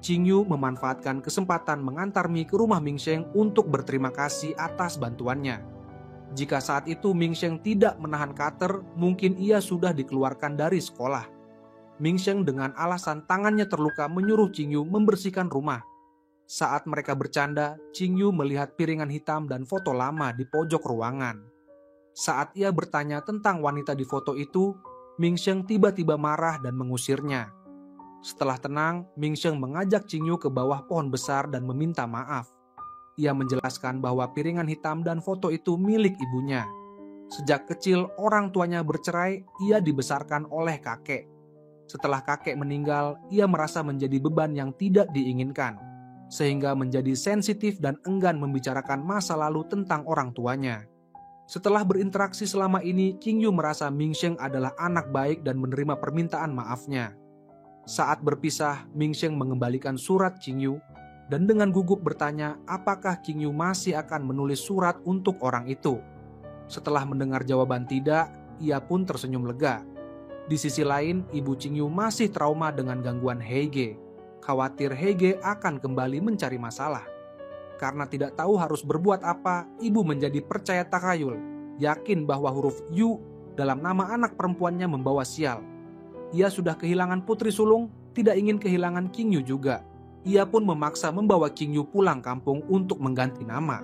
S1: Qingyu memanfaatkan kesempatan mengantar Mi ke rumah Mingsheng untuk berterima kasih atas bantuannya. Jika saat itu Mingsheng tidak menahan cutter, mungkin ia sudah dikeluarkan dari sekolah. Mingsheng dengan alasan tangannya terluka menyuruh Qingyu membersihkan rumah. Saat mereka bercanda, Qingyu melihat piringan hitam dan foto lama di pojok ruangan. Saat ia bertanya tentang wanita di foto itu, Mingsheng tiba-tiba marah dan mengusirnya. Setelah tenang, Mingsheng mengajak Qingyu ke bawah pohon besar dan meminta maaf. Ia menjelaskan bahwa piringan hitam dan foto itu milik ibunya. Sejak kecil orang tuanya bercerai, ia dibesarkan oleh kakek. Setelah kakek meninggal, ia merasa menjadi beban yang tidak diinginkan, sehingga menjadi sensitif dan enggan membicarakan masa lalu tentang orang tuanya. Setelah berinteraksi selama ini, Qingyu merasa Mingsheng adalah anak baik dan menerima permintaan maafnya. Saat berpisah, Mingsheng mengembalikan surat Qingyu dan dengan gugup bertanya apakah Qingyu masih akan menulis surat untuk orang itu. Setelah mendengar jawaban tidak, ia pun tersenyum lega. Di sisi lain, ibu Qingyu masih trauma dengan gangguan Heige. Khawatir Heige akan kembali mencari masalah. Karena tidak tahu harus berbuat apa, ibu menjadi percaya takhayul, yakin bahwa huruf Yu dalam nama anak perempuannya membawa sial. Ia sudah kehilangan putri sulung, tidak ingin kehilangan Qingyu juga. Ia pun memaksa membawa Qingyu pulang kampung untuk mengganti nama.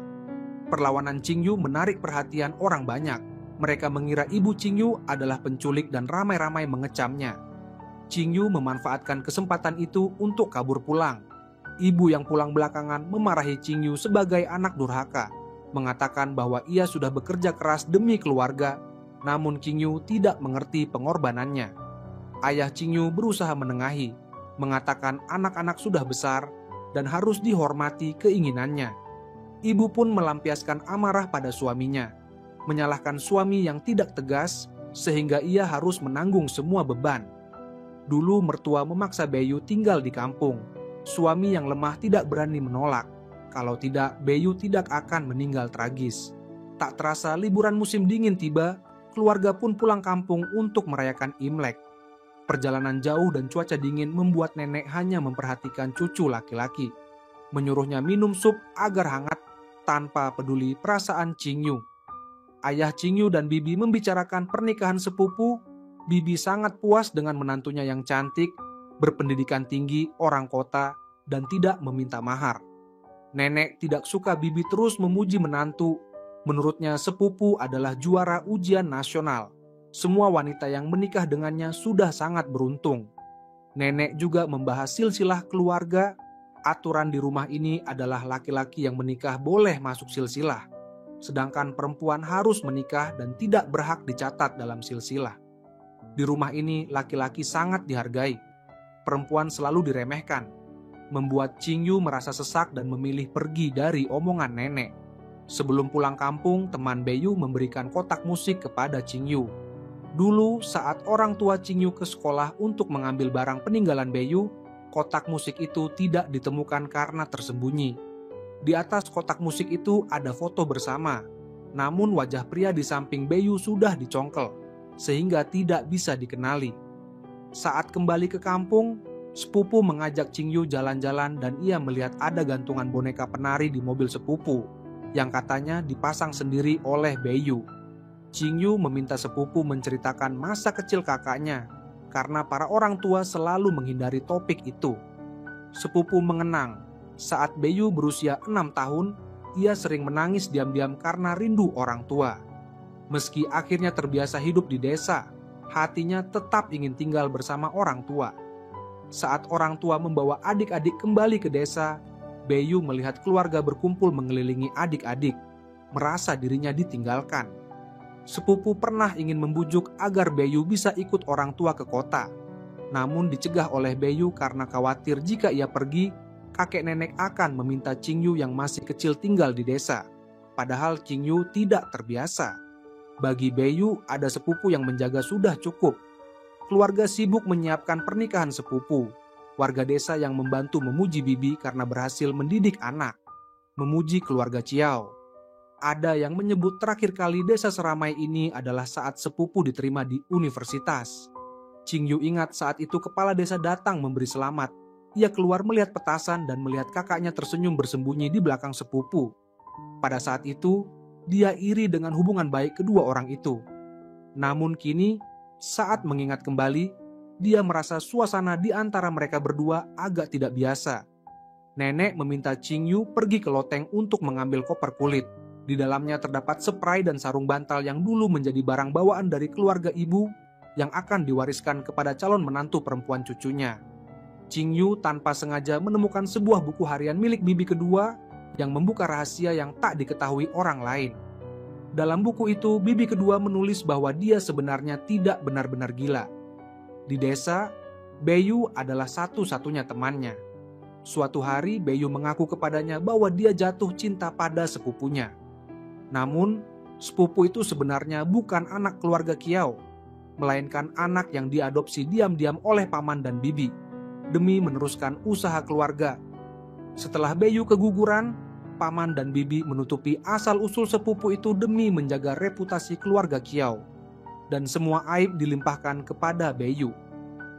S1: Perlawanan Qingyu menarik perhatian orang banyak. Mereka mengira ibu Qingyu adalah penculik dan ramai-ramai mengecamnya. Qingyu memanfaatkan kesempatan itu untuk kabur pulang. Ibu yang pulang belakangan memarahi Qingyu sebagai anak durhaka, mengatakan bahwa ia sudah bekerja keras demi keluarga, namun Qingyu tidak mengerti pengorbanannya. Ayah Qingyu berusaha menengahi, mengatakan anak-anak sudah besar dan harus dihormati keinginannya. Ibu pun melampiaskan amarah pada suaminya, menyalahkan suami yang tidak tegas sehingga ia harus menanggung semua beban. Dulu mertua memaksa Bayu tinggal di kampung. Suami yang lemah tidak berani menolak. Kalau tidak, Bayu tidak akan meninggal tragis. Tak terasa liburan musim dingin tiba, keluarga pun pulang kampung untuk merayakan Imlek. Perjalanan jauh dan cuaca dingin membuat nenek hanya memperhatikan cucu laki-laki. Menyuruhnya minum sup agar hangat tanpa peduli perasaan Qingyu. Ayah Qingyu dan Bibi membicarakan pernikahan sepupu. Bibi sangat puas dengan menantunya yang cantik, berpendidikan tinggi, orang kota, dan tidak meminta mahar. Nenek tidak suka Bibi terus memuji menantu. Menurutnya sepupu adalah juara ujian nasional. Semua wanita yang menikah dengannya sudah sangat beruntung. Nenek juga membahas silsilah keluarga. Aturan di rumah ini adalah laki-laki yang menikah boleh masuk silsilah, sedangkan perempuan harus menikah dan tidak berhak dicatat dalam silsilah. Di rumah ini laki-laki sangat dihargai. Perempuan selalu diremehkan, membuat Qingyu merasa sesak dan memilih pergi dari omongan nenek. Sebelum pulang kampung, teman Bayu memberikan kotak musik kepada Qingyu. Dulu saat orang tua Qingyu ke sekolah untuk mengambil barang peninggalan Bayu, kotak musik itu tidak ditemukan karena tersembunyi. Di atas kotak musik itu ada foto bersama, namun wajah pria di samping Bayu sudah dicongkel, sehingga tidak bisa dikenali. Saat kembali ke kampung, sepupu mengajak Qingyu jalan-jalan dan ia melihat ada gantungan boneka penari di mobil sepupu. yang katanya dipasang sendiri oleh Beyu. Qingyu meminta sepupu menceritakan masa kecil kakaknya karena para orang tua selalu menghindari topik itu. Sepupu mengenang saat Beyu berusia 6 tahun, ia sering menangis diam-diam karena rindu orang tua. Meski akhirnya terbiasa hidup di desa, hatinya tetap ingin tinggal bersama orang tua. Saat orang tua membawa adik-adik kembali ke desa, Beyu melihat keluarga berkumpul mengelilingi adik-adik, merasa dirinya ditinggalkan. Sepupu pernah ingin membujuk agar Beyu bisa ikut orang tua ke kota. Namun dicegah oleh Beyu karena khawatir jika ia pergi, kakek nenek akan meminta Qingyu yang masih kecil tinggal di desa. Padahal Qingyu tidak terbiasa. Bagi Beyu, ada sepupu yang menjaga sudah cukup. Keluarga sibuk menyiapkan pernikahan sepupu. Warga desa yang membantu memuji bibi karena berhasil mendidik anak. Memuji keluarga Ciao. Ada yang menyebut terakhir kali desa seramai ini adalah saat sepupu diterima di universitas. Qingyu ingat saat itu kepala desa datang memberi selamat. Ia keluar melihat petasan dan melihat kakaknya tersenyum bersembunyi di belakang sepupu. Pada saat itu, dia iri dengan hubungan baik kedua orang itu. Namun kini, saat mengingat kembali, dia merasa suasana di antara mereka berdua agak tidak biasa. Nenek meminta Qingyu pergi ke loteng untuk mengambil koper kulit. Di dalamnya terdapat spray dan sarung bantal yang dulu menjadi barang bawaan dari keluarga ibu yang akan diwariskan kepada calon menantu perempuan cucunya. Qingyu tanpa sengaja menemukan sebuah buku harian milik bibi kedua yang membuka rahasia yang tak diketahui orang lain. Dalam buku itu, bibi kedua menulis bahwa dia sebenarnya tidak benar-benar gila. Di desa, Beyu adalah satu-satunya temannya. Suatu hari, Beyu mengaku kepadanya bahwa dia jatuh cinta pada sepupunya. Namun, sepupu itu sebenarnya bukan anak keluarga Kiao, melainkan anak yang diadopsi diam-diam oleh paman dan bibi demi meneruskan usaha keluarga. Setelah Beyu keguguran, paman dan bibi menutupi asal-usul sepupu itu demi menjaga reputasi keluarga Kiao. Dan semua aib dilimpahkan kepada Beyu.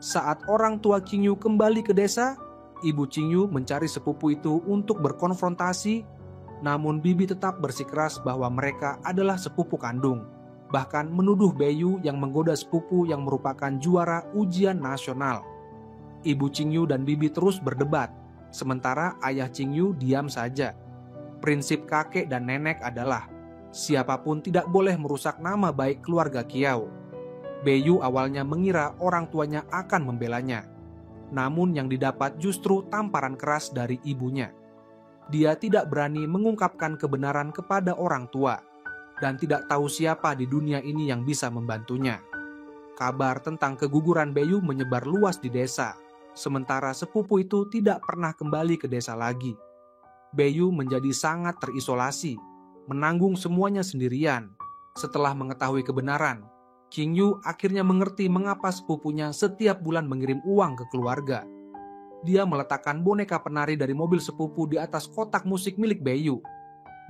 S1: Saat orang tua Qingyu kembali ke desa, ibu Qingyu mencari sepupu itu untuk berkonfrontasi, namun bibi tetap bersikeras bahwa mereka adalah sepupu kandung. Bahkan menuduh Beyu yang menggoda sepupu yang merupakan juara ujian nasional. Ibu Qingyu dan bibi terus berdebat, sementara ayah Qingyu diam saja. Prinsip kakek dan nenek adalah, siapapun tidak boleh merusak nama baik keluarga Kiao. Beyu awalnya mengira orang tuanya akan membelanya. Namun yang didapat justru tamparan keras dari ibunya. Dia tidak berani mengungkapkan kebenaran kepada orang tua, dan tidak tahu siapa di dunia ini yang bisa membantunya. Kabar tentang keguguran Beyu menyebar luas di desa. Sementara sepupu itu tidak pernah kembali ke desa lagi. Beyu menjadi sangat terisolasi, menanggung semuanya sendirian. Setelah mengetahui kebenaran, Qingyu akhirnya mengerti mengapa sepupunya setiap bulan mengirim uang ke keluarga. Dia meletakkan boneka penari dari mobil sepupu di atas kotak musik milik Beyu.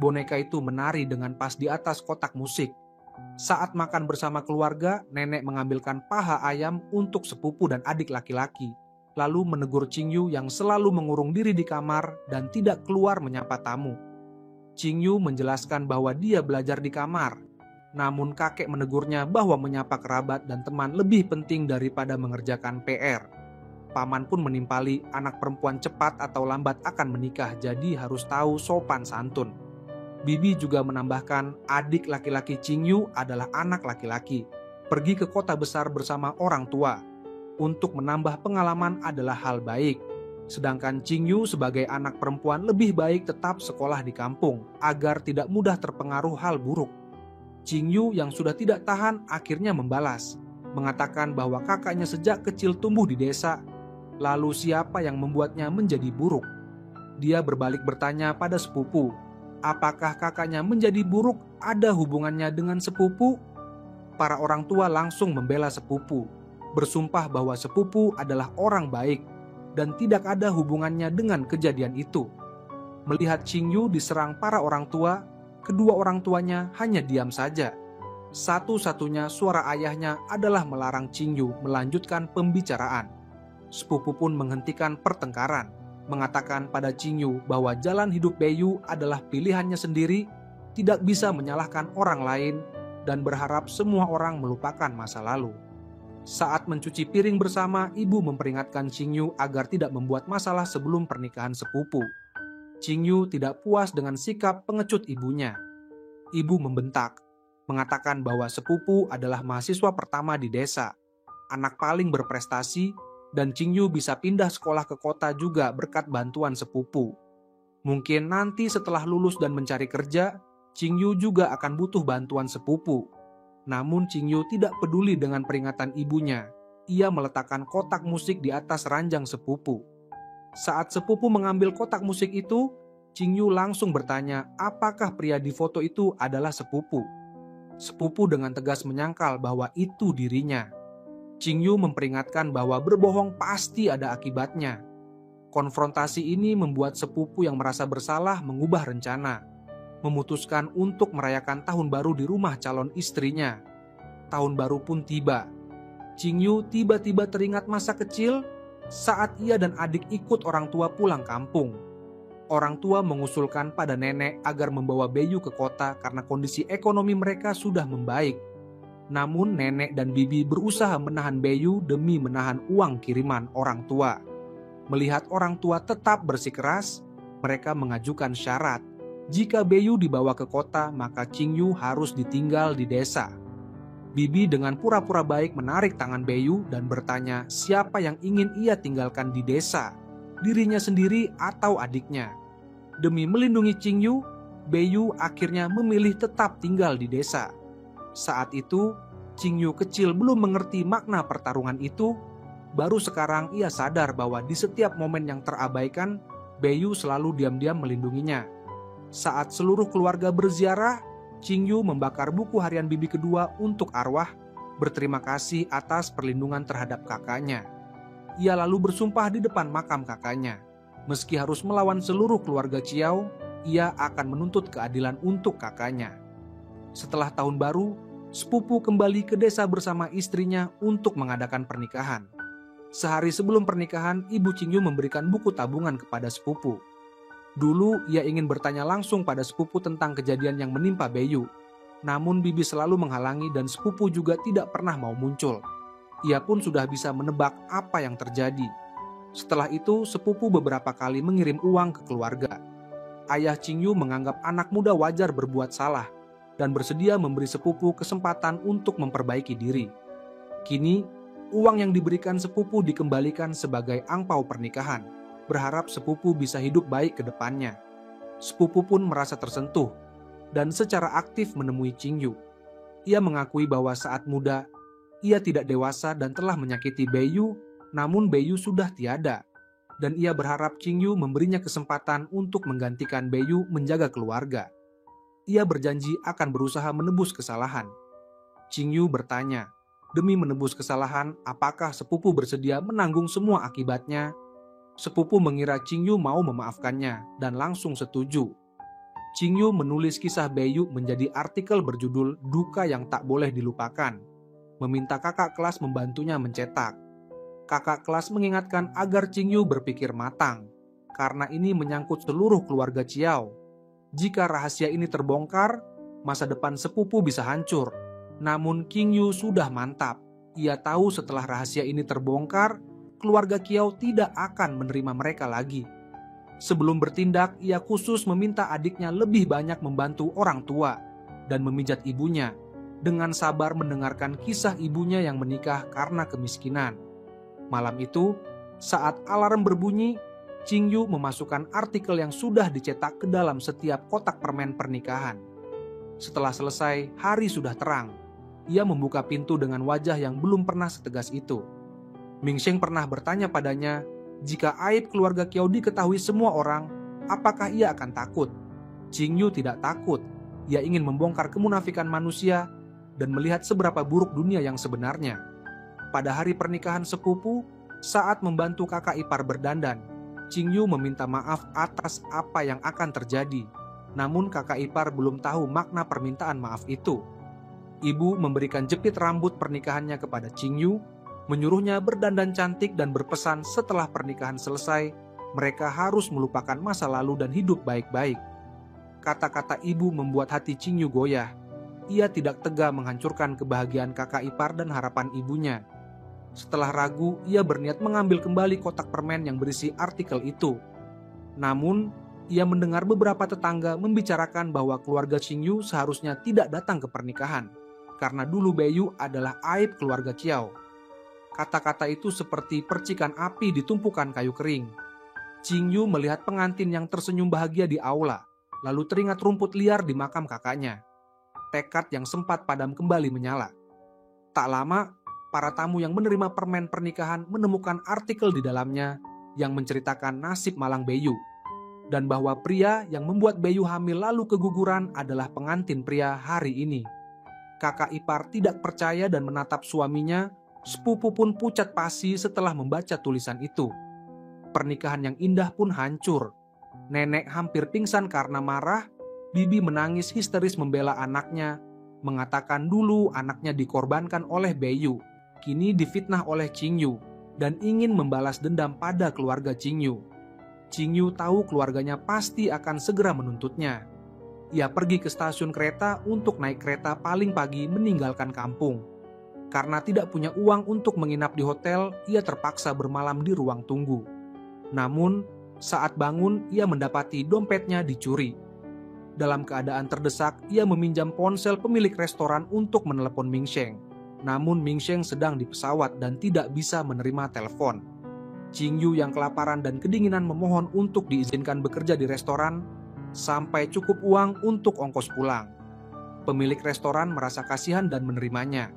S1: Boneka itu menari dengan pas di atas kotak musik. Saat makan bersama keluarga, nenek mengambilkan paha ayam untuk sepupu dan adik laki-laki. Lalu menegur Qingyu yang selalu mengurung diri di kamar dan tidak keluar menyapa tamu. Qingyu menjelaskan bahwa dia belajar di kamar, namun kakek menegurnya bahwa menyapa kerabat dan teman lebih penting daripada mengerjakan PR. Paman pun menimpali anak perempuan cepat atau lambat akan menikah, jadi harus tahu sopan santun. Bibi juga menambahkan adik laki-laki Qingyu adalah anak laki-laki, pergi ke kota besar bersama orang tua. Untuk menambah pengalaman adalah hal baik. Sedangkan Qingyu sebagai anak perempuan lebih baik tetap sekolah di kampung agar tidak mudah terpengaruh hal buruk. Qingyu yang sudah tidak tahan akhirnya membalas, mengatakan bahwa kakaknya sejak kecil tumbuh di desa. Lalu siapa yang membuatnya menjadi buruk? Dia berbalik bertanya pada sepupu, apakah kakaknya menjadi buruk ada hubungannya dengan sepupu? Para orang tua langsung membela sepupu, bersumpah bahwa sepupu adalah orang baik dan tidak ada hubungannya dengan kejadian itu. Melihat Qingyu diserang para orang tua, kedua orang tuanya hanya diam saja. Satu-satunya suara ayahnya adalah melarang Qingyu melanjutkan pembicaraan. Sepupu pun menghentikan pertengkaran. mengatakan pada Qingyu bahwa jalan hidup Beiyu adalah pilihannya sendiri, tidak bisa menyalahkan orang lain, dan berharap semua orang melupakan masa lalu. Saat mencuci piring bersama, ibu memperingatkan Qingyu agar tidak membuat masalah sebelum pernikahan sepupu. Qingyu tidak puas dengan sikap pengecut ibunya. Ibu membentak, mengatakan bahwa sepupu adalah mahasiswa pertama di desa, anak paling berprestasi, dan Qingyu bisa pindah sekolah ke kota juga berkat bantuan sepupu. Mungkin nanti setelah lulus dan mencari kerja, Qingyu juga akan butuh bantuan sepupu. Namun Qingyu tidak peduli dengan peringatan ibunya. Ia meletakkan kotak musik di atas ranjang sepupu. Saat sepupu mengambil kotak musik itu, Qingyu langsung bertanya apakah pria di foto itu adalah sepupu. Sepupu dengan tegas menyangkal bahwa itu dirinya. Qingyu memperingatkan bahwa berbohong pasti ada akibatnya. Konfrontasi ini membuat sepupu yang merasa bersalah mengubah rencana, memutuskan untuk merayakan tahun baru di rumah calon istrinya. Tahun baru pun tiba. Qingyu tiba-tiba teringat masa kecil saat ia dan adik ikut orang tua pulang kampung. Orang tua mengusulkan pada nenek agar membawa Beiyu ke kota karena kondisi ekonomi mereka sudah membaik. Namun nenek dan bibi berusaha menahan Beiyu demi menahan uang kiriman orang tua. Melihat orang tua tetap bersikeras, mereka mengajukan syarat. Jika Beiyu dibawa ke kota, maka Qingyu harus ditinggal di desa. Bibi dengan pura-pura baik menarik tangan Beiyu dan bertanya siapa yang ingin ia tinggalkan di desa, dirinya sendiri atau adiknya. Demi melindungi Qingyu, Beiyu akhirnya memilih tetap tinggal di desa. Saat itu, Qingyu kecil belum mengerti makna pertarungan itu. Baru sekarang ia sadar bahwa di setiap momen yang terabaikan, Beiyu selalu diam-diam melindunginya. Saat seluruh keluarga berziarah, Qingyu membakar buku harian bibi kedua untuk arwah, berterima kasih atas perlindungan terhadap kakaknya. Ia lalu bersumpah di depan makam kakaknya. Meski harus melawan seluruh keluarga Qiao, ia akan menuntut keadilan untuk kakaknya. Setelah tahun baru, sepupu kembali ke desa bersama istrinya untuk mengadakan pernikahan. Sehari sebelum pernikahan, ibu Qingyu memberikan buku tabungan kepada sepupu. Dulu ia ingin bertanya langsung pada sepupu tentang kejadian yang menimpa Beiyu. Namun bibi selalu menghalangi dan sepupu juga tidak pernah mau muncul. Ia pun sudah bisa menebak apa yang terjadi. Setelah itu sepupu beberapa kali mengirim uang ke keluarga. Ayah Qingyu menganggap anak muda wajar berbuat salah dan bersedia memberi sepupu kesempatan untuk memperbaiki diri. Kini uang yang diberikan sepupu dikembalikan sebagai angpau pernikahan, berharap sepupu bisa hidup baik ke depannya. Sepupu pun merasa tersentuh dan secara aktif menemui Qingyu. Ia mengakui bahwa saat muda, ia tidak dewasa dan telah menyakiti Beiyu, namun Beiyu sudah tiada. Dan ia berharap Qingyu memberinya kesempatan untuk menggantikan Beiyu menjaga keluarga. Ia berjanji akan berusaha menebus kesalahan. Qingyu bertanya, demi menebus kesalahan, apakah sepupu bersedia menanggung semua akibatnya? Sepupu mengira Qingyu mau memaafkannya dan langsung setuju. Qingyu menulis kisah Beiyu menjadi artikel berjudul Duka yang Tak Boleh Dilupakan, meminta kakak kelas membantunya mencetak. Kakak kelas mengingatkan agar Qingyu berpikir matang, karena ini menyangkut seluruh keluarga Qiao. Jika rahasia ini terbongkar, masa depan sepupu bisa hancur. Namun Qingyu sudah mantap. Ia tahu setelah rahasia ini terbongkar, keluarga Qiao tidak akan menerima mereka lagi. Sebelum bertindak, ia khusus meminta adiknya lebih banyak membantu orang tua dan memijat ibunya, dengan sabar mendengarkan kisah ibunya yang menikah karena kemiskinan. Malam itu, saat alarm berbunyi, Qingyu memasukkan artikel yang sudah dicetak ke dalam setiap kotak permen pernikahan. Setelah selesai, hari sudah terang. Ia membuka pintu dengan wajah yang belum pernah setegas itu. Mingsheng pernah bertanya padanya, jika aib keluarga Qiao diketahui semua orang, apakah ia akan takut? Qingyu tidak takut. Ia ingin membongkar kemunafikan manusia dan melihat seberapa buruk dunia yang sebenarnya. Pada hari pernikahan sepupu, saat membantu kakak ipar berdandan, Qingyu meminta maaf atas apa yang akan terjadi. Namun kakak ipar belum tahu makna permintaan maaf itu. Ibu memberikan jepit rambut pernikahannya kepada Qingyu, menyuruhnya berdandan cantik dan berpesan setelah pernikahan selesai, Mereka harus melupakan masa lalu dan hidup baik-baik. Kata-kata ibu membuat hati Qingyu goyah. Ia tidak tega menghancurkan kebahagiaan kakak ipar dan harapan ibunya. Setelah ragu, ia berniat mengambil kembali kotak permen yang berisi artikel itu. Namun, ia mendengar beberapa tetangga membicarakan bahwa keluarga Qingyu seharusnya tidak datang ke pernikahan, karena dulu Beyu adalah aib keluarga Qiao. Kata-kata itu seperti percikan api di tumpukan kayu kering. Qingyu melihat pengantin yang tersenyum bahagia di aula, lalu teringat rumput liar di makam kakaknya. Tekad yang sempat padam kembali menyala. Tak lama, para tamu yang menerima permen pernikahan menemukan artikel di dalamnya yang menceritakan nasib malang Beyu, dan bahwa pria yang membuat Beyu hamil lalu keguguran adalah pengantin pria hari ini. Kakak ipar tidak percaya dan menatap suaminya, sepupu pun pucat pasi setelah membaca tulisan itu. Pernikahan yang indah pun hancur. Nenek hampir pingsan karena marah. Bibi menangis histeris membela anaknya, mengatakan dulu anaknya dikorbankan oleh Beyu, kini difitnah oleh Qingyu, dan ingin membalas dendam pada keluarga Qingyu. Qingyu tahu keluarganya pasti akan segera menuntutnya. Ia pergi ke stasiun kereta untuk naik kereta paling pagi meninggalkan kampung. Karena tidak punya uang untuk menginap di hotel, ia terpaksa bermalam di ruang tunggu. Namun, saat bangun, ia mendapati dompetnya dicuri. Dalam keadaan terdesak, ia meminjam ponsel pemilik restoran untuk menelepon Mingsheng. Namun Mingsheng sedang di pesawat dan tidak bisa menerima telepon. Qingyu yang kelaparan dan kedinginan memohon untuk diizinkan bekerja di restoran sampai cukup uang untuk ongkos pulang. Pemilik restoran merasa kasihan dan menerimanya.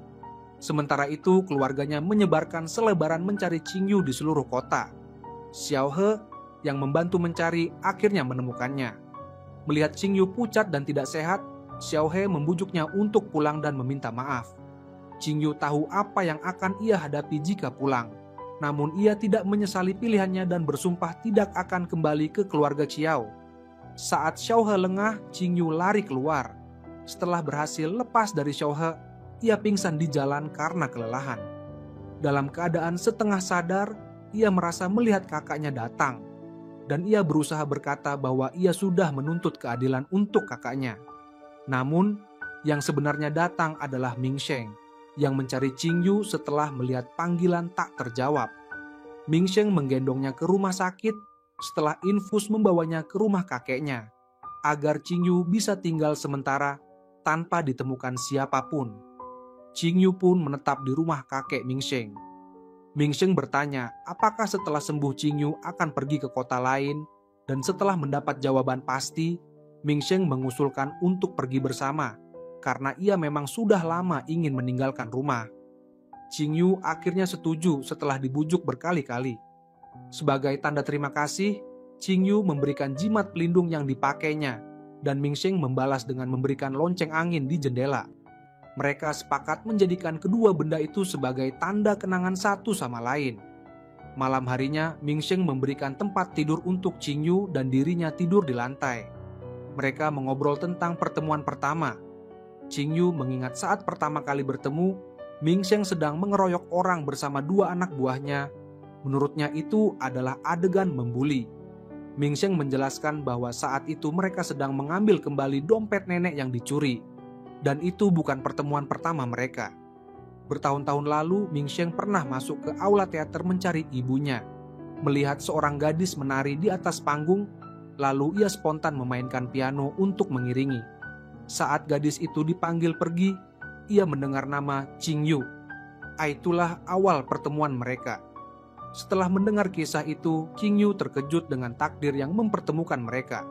S1: Sementara itu, keluarganya menyebarkan selebaran mencari Qingyu di seluruh kota. Xiao He yang membantu mencari akhirnya menemukannya. Melihat Qingyu pucat dan tidak sehat, Xiao He membujuknya untuk pulang dan meminta maaf. Qingyu tahu apa yang akan ia hadapi jika pulang. Namun ia tidak menyesali pilihannya dan bersumpah tidak akan kembali ke keluarga Qiao. Saat Xiao He lengah, Qingyu lari keluar. Setelah berhasil lepas dari Xiao He, ia pingsan di jalan karena kelelahan. Dalam keadaan setengah sadar, ia merasa melihat kakaknya datang. Dan ia berusaha berkata bahwa ia sudah menuntut keadilan untuk kakaknya. Namun, yang sebenarnya datang adalah Mingsheng, yang mencari Qingyu setelah melihat panggilan tak terjawab. Mingsheng menggendongnya ke rumah sakit setelah infus membawanya ke rumah kakeknya, agar Qingyu bisa tinggal sementara tanpa ditemukan siapapun. Qingyu pun menetap di rumah kakek Mingsheng. Mingsheng bertanya apakah setelah sembuh Qingyu akan pergi ke kota lain, dan setelah mendapat jawaban pasti, Mingsheng mengusulkan untuk pergi bersama, karena ia memang sudah lama ingin meninggalkan rumah. Qingyu akhirnya setuju setelah dibujuk berkali-kali. Sebagai tanda terima kasih, Qingyu memberikan jimat pelindung yang dipakainya, dan Mingsheng membalas dengan memberikan lonceng angin di jendela. Mereka sepakat menjadikan kedua benda itu sebagai tanda kenangan satu sama lain. Malam harinya, Mingsheng memberikan tempat tidur untuk Qingyu dan dirinya tidur di lantai. Mereka mengobrol tentang pertemuan pertama. Qingyu mengingat saat pertama kali bertemu, Mingsheng sedang mengeroyok orang bersama dua anak buahnya. Menurutnya itu adalah adegan membuli. Mingsheng menjelaskan bahwa saat itu mereka sedang mengambil kembali dompet nenek yang dicuri. Dan itu bukan pertemuan pertama mereka. Bertahun-tahun lalu, Mingsheng pernah masuk ke aula teater mencari ibunya. Melihat seorang gadis menari di atas panggung, lalu ia spontan memainkan piano untuk mengiringi. Saat gadis itu dipanggil pergi, ia mendengar nama Qingyu. Itulah awal pertemuan mereka. Setelah mendengar kisah itu, Qingyu terkejut dengan takdir yang mempertemukan mereka.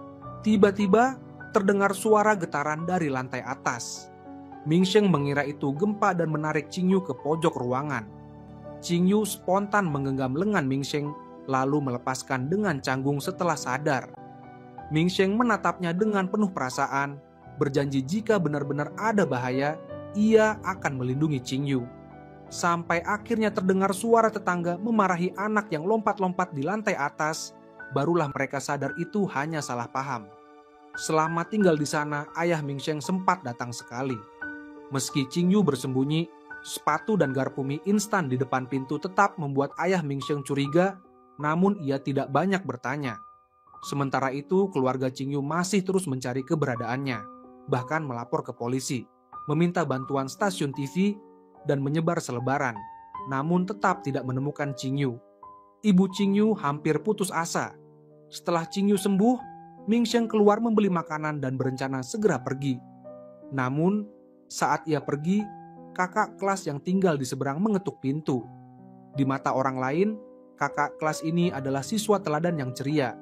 S1: Tiba-tiba, terdengar suara getaran dari lantai atas. Mingsheng mengira itu gempa dan menarik Qingyu ke pojok ruangan. Qingyu spontan menggenggam lengan Mingsheng, lalu melepaskan dengan canggung setelah sadar. Mingsheng menatapnya dengan penuh perasaan, berjanji jika benar-benar ada bahaya, ia akan melindungi Qingyu. Sampai akhirnya terdengar suara tetangga memarahi anak yang lompat-lompat di lantai atas, barulah mereka sadar itu hanya salah paham. Selama tinggal di sana, ayah Mingsheng sempat datang sekali. Meski Qingyu bersembunyi, sepatu dan garpu mie instan di depan pintu tetap membuat ayah Mingsheng curiga namun ia tidak banyak bertanya. Sementara itu, keluarga Qingyu masih terus mencari keberadaannya, bahkan melapor ke polisi, meminta bantuan stasiun TV, dan menyebar selebaran, namun tetap tidak menemukan Qingyu. Ibu Qingyu hampir putus asa. Setelah Qingyu sembuh, Mingsheng keluar membeli makanan dan berencana segera pergi. Namun, saat ia pergi, kakak kelas yang tinggal di seberang mengetuk pintu. Di mata orang lain, kakak kelas ini adalah siswa teladan yang ceria.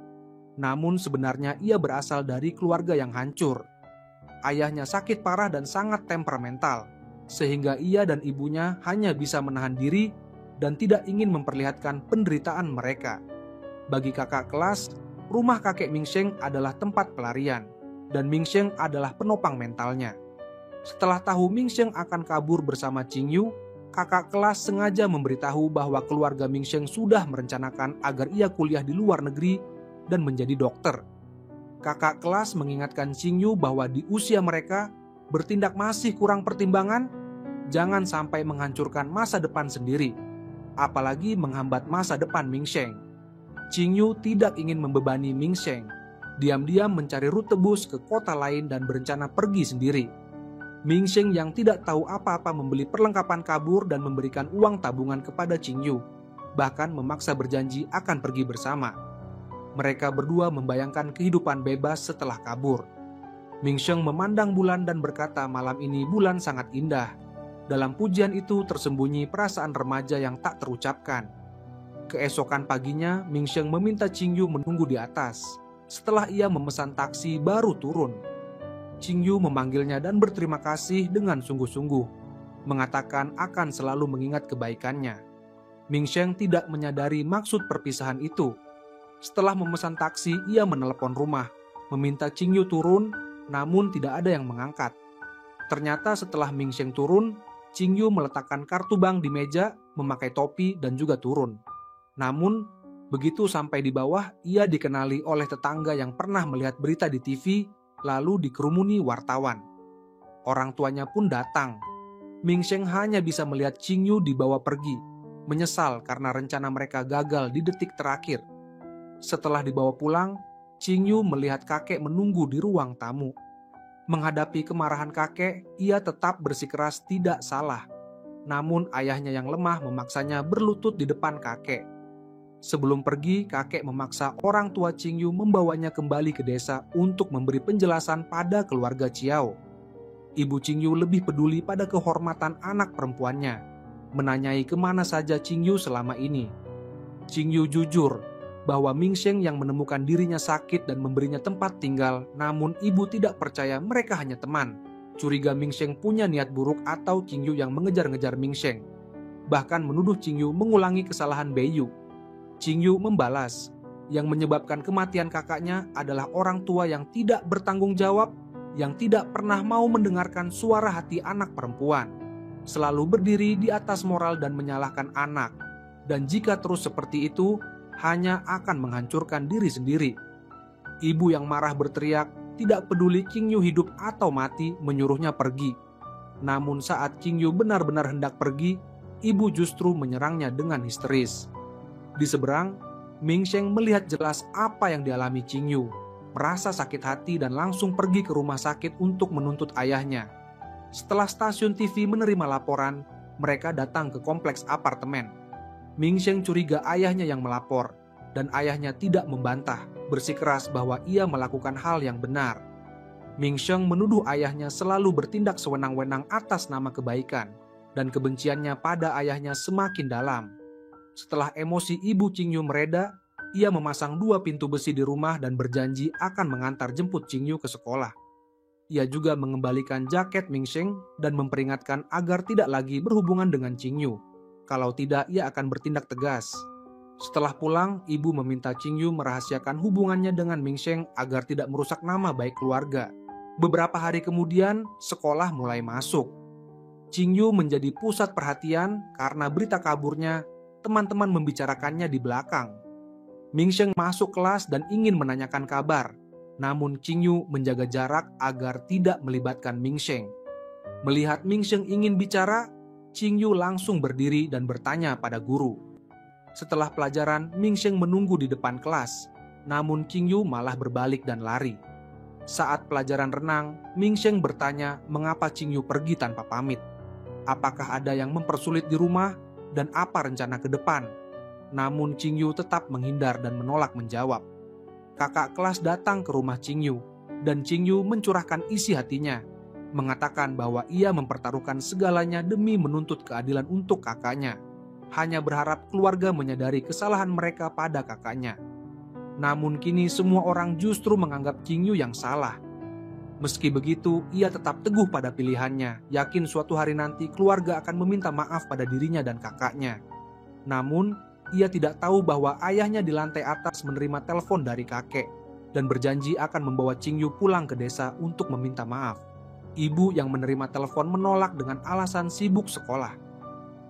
S1: Namun sebenarnya ia berasal dari keluarga yang hancur. Ayahnya sakit parah dan sangat temperamental, sehingga ia dan ibunya hanya bisa menahan diri dan tidak ingin memperlihatkan penderitaan mereka. Bagi kakak kelas, rumah kakek Mingsheng adalah tempat pelarian, dan Mingsheng adalah penopang mentalnya. Setelah tahu Mingsheng akan kabur bersama Qingyu, kakak kelas sengaja memberitahu bahwa keluarga Mingsheng sudah merencanakan agar ia kuliah di luar negeri dan menjadi dokter. Kakak kelas mengingatkan Qingyu bahwa di usia mereka, bertindak masih kurang pertimbangan, jangan sampai menghancurkan masa depan sendiri, apalagi menghambat masa depan Mingsheng. Qingyu tidak ingin membebani Mingsheng, diam-diam mencari rute bus ke kota lain dan berencana pergi sendiri. Mingsheng yang tidak tahu apa-apa membeli perlengkapan kabur dan memberikan uang tabungan kepada Qingyu, bahkan memaksa berjanji akan pergi bersama. Mereka berdua membayangkan kehidupan bebas setelah kabur. Mingsheng memandang bulan dan berkata malam ini bulan sangat indah. Dalam pujian itu tersembunyi perasaan remaja yang tak terucapkan. Keesokan paginya, Mingsheng meminta Qingyu menunggu di atas. Setelah ia memesan taksi baru turun. Qingyu memanggilnya dan berterima kasih dengan sungguh-sungguh, mengatakan akan selalu mengingat kebaikannya. Mingsheng tidak menyadari maksud perpisahan itu. Setelah memesan taksi, ia menelepon rumah, meminta Qingyu turun, namun tidak ada yang mengangkat. Ternyata setelah Mingsheng turun, Qingyu meletakkan kartu bank di meja, memakai topi dan juga turun. Namun, begitu sampai di bawah, ia dikenali oleh tetangga yang pernah melihat berita di TV, lalu dikerumuni wartawan. Orang tuanya pun datang. Mingsheng hanya bisa melihat Qingyu dibawa pergi, menyesal karena rencana mereka gagal di detik terakhir. Setelah dibawa pulang, Qingyu melihat kakek menunggu di ruang tamu. Menghadapi kemarahan kakek, ia tetap bersikeras tidak salah. Namun ayahnya yang lemah memaksanya berlutut di depan kakek. Sebelum pergi, kakek memaksa orang tua Qingyu membawanya kembali ke desa untuk memberi penjelasan pada keluarga Qiao. Ibu Qingyu lebih peduli pada kehormatan anak perempuannya, menanyai kemana saja Qingyu selama ini. Qingyu jujur bahwa Mingsheng yang menemukan dirinya sakit dan memberinya tempat tinggal, namun ibu tidak percaya mereka hanya teman. Curiga Mingsheng punya niat buruk atau Qingyu yang mengejar-ngejar Mingsheng. Bahkan menuduh Qingyu mengulangi kesalahan Beiyu. Qingyu membalas, yang menyebabkan kematian kakaknya adalah orang tua yang tidak bertanggung jawab, yang tidak pernah mau mendengarkan suara hati anak perempuan, selalu berdiri di atas moral dan menyalahkan anak, dan jika terus seperti itu, hanya akan menghancurkan diri sendiri. Ibu yang marah berteriak, tidak peduli Qingyu hidup atau mati, menyuruhnya pergi. Namun saat Qingyu benar-benar hendak pergi, ibu justru menyerangnya dengan histeris. Di seberang, Mingsheng melihat jelas apa yang dialami Qingyu, merasa sakit hati dan langsung pergi ke rumah sakit untuk menuntut ayahnya. Setelah stasiun TV menerima laporan, mereka datang ke kompleks apartemen. Mingsheng curiga ayahnya yang melapor, dan ayahnya tidak membantah, bersikeras bahwa ia melakukan hal yang benar. Mingsheng menuduh ayahnya selalu bertindak sewenang-wenang atas nama kebaikan, dan kebenciannya pada ayahnya semakin dalam. Setelah emosi ibu Qingyu mereda, ia memasang 2 pintu besi di rumah dan berjanji akan mengantar jemput Qingyu ke sekolah. Ia juga mengembalikan jaket Mingsheng dan memperingatkan agar tidak lagi berhubungan dengan Qingyu. Kalau tidak, ia akan bertindak tegas. Setelah pulang, ibu meminta Qingyu merahasiakan hubungannya dengan Mingsheng agar tidak merusak nama baik keluarga. Beberapa hari kemudian, sekolah mulai masuk. Qingyu menjadi pusat perhatian karena berita kaburnya. Teman-teman membicarakannya di belakang. Mingsheng masuk kelas dan ingin menanyakan kabar, namun Qingyu menjaga jarak agar tidak melibatkan Mingsheng. Melihat Mingsheng ingin bicara, Qingyu langsung berdiri dan bertanya pada guru. Setelah pelajaran, Ming Sheng menunggu di depan kelas, namun Qing Yu malah berbalik dan lari. Saat pelajaran renang, Ming Sheng bertanya mengapa Qing Yu pergi tanpa pamit. Apakah ada yang mempersulit di rumah dan apa rencana ke depan? Namun Qing Yu tetap menghindar dan menolak menjawab. Kakak kelas datang ke rumah Qing Yu dan Qing Yu mencurahkan isi hatinya, mengatakan bahwa ia mempertaruhkan segalanya demi menuntut keadilan untuk kakaknya, hanya berharap keluarga menyadari kesalahan mereka pada kakaknya. Namun kini semua orang justru menganggap Qing Yu yang salah. Meski begitu, ia tetap teguh pada pilihannya, yakin suatu hari nanti keluarga akan meminta maaf pada dirinya dan kakaknya. Namun, ia tidak tahu bahwa ayahnya di lantai atas menerima telepon dari kakek dan berjanji akan membawa Qing Yu pulang ke desa untuk meminta maaf. Ibu yang menerima telepon menolak dengan alasan sibuk sekolah.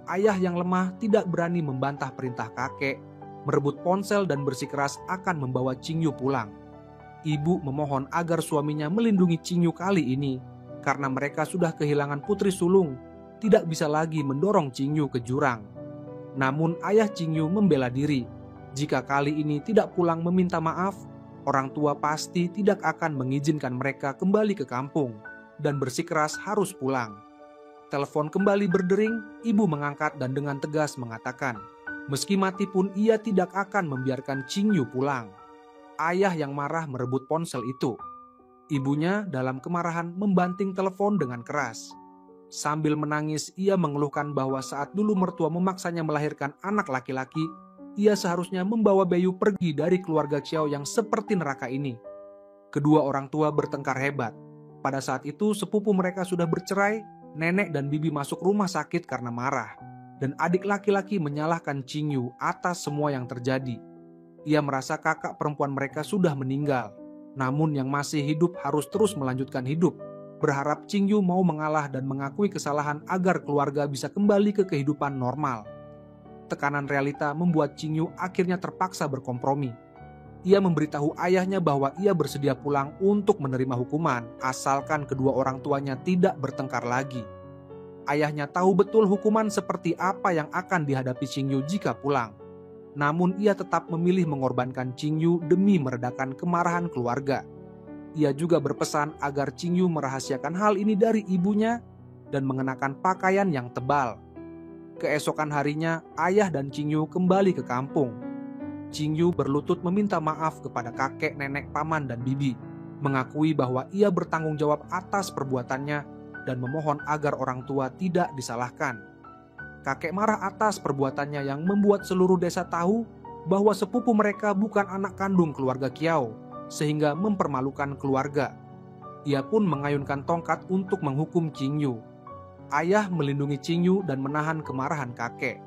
S1: Ayah yang lemah tidak berani membantah perintah kakek, merebut ponsel dan bersikeras akan membawa Qing Yu pulang. Ibu memohon agar suaminya melindungi Qing Yu kali ini, karena mereka sudah kehilangan putri sulung, tidak bisa lagi mendorong Qing Yu ke jurang. Namun ayah Qing Yu membela diri, jika kali ini tidak pulang meminta maaf, orang tua pasti tidak akan mengizinkan mereka kembali ke kampung dan bersikeras harus pulang. Telepon kembali berdering, ibu mengangkat dan dengan tegas mengatakan, meski mati pun ia tidak akan membiarkan Qing Yu pulang. Ayah yang marah merebut ponsel itu. Ibunya dalam kemarahan membanting telepon dengan keras. Sambil menangis, ia mengeluhkan bahwa saat dulu mertua memaksanya melahirkan anak laki-laki, ia seharusnya membawa Bayu pergi dari keluarga Xiao yang seperti neraka ini. Kedua orang tua bertengkar hebat. Pada saat itu sepupu mereka sudah bercerai, nenek dan bibi masuk rumah sakit karena marah. Dan adik laki-laki menyalahkan Qing Yu atas semua yang terjadi. Ia merasa kakak perempuan mereka sudah meninggal. Namun yang masih hidup harus terus melanjutkan hidup. Berharap Qing Yu mau mengalah dan mengakui kesalahan agar keluarga bisa kembali ke kehidupan normal. Tekanan realita membuat Qing Yu akhirnya terpaksa berkompromi. Ia memberitahu ayahnya bahwa ia bersedia pulang untuk menerima hukuman, asalkan kedua orang tuanya tidak bertengkar lagi. Ayahnya tahu betul hukuman seperti apa yang akan dihadapi Qing Yu jika pulang. Namun ia tetap memilih mengorbankan Qing Yu demi meredakan kemarahan keluarga. Ia juga berpesan agar Qing Yu merahasiakan hal ini dari ibunya dan mengenakan pakaian yang tebal. Keesokan harinya, ayah dan Qing Yu kembali ke kampung. Qing Yu berlutut meminta maaf kepada kakek, nenek, paman, dan bibi, mengakui bahwa ia bertanggung jawab atas perbuatannya dan memohon agar orang tua tidak disalahkan. Kakek marah atas perbuatannya yang membuat seluruh desa tahu bahwa sepupu mereka bukan anak kandung keluarga Qiao, sehingga mempermalukan keluarga. Ia pun mengayunkan tongkat untuk menghukum Qing Yu. Ayah melindungi Qing Yu dan menahan kemarahan kakek.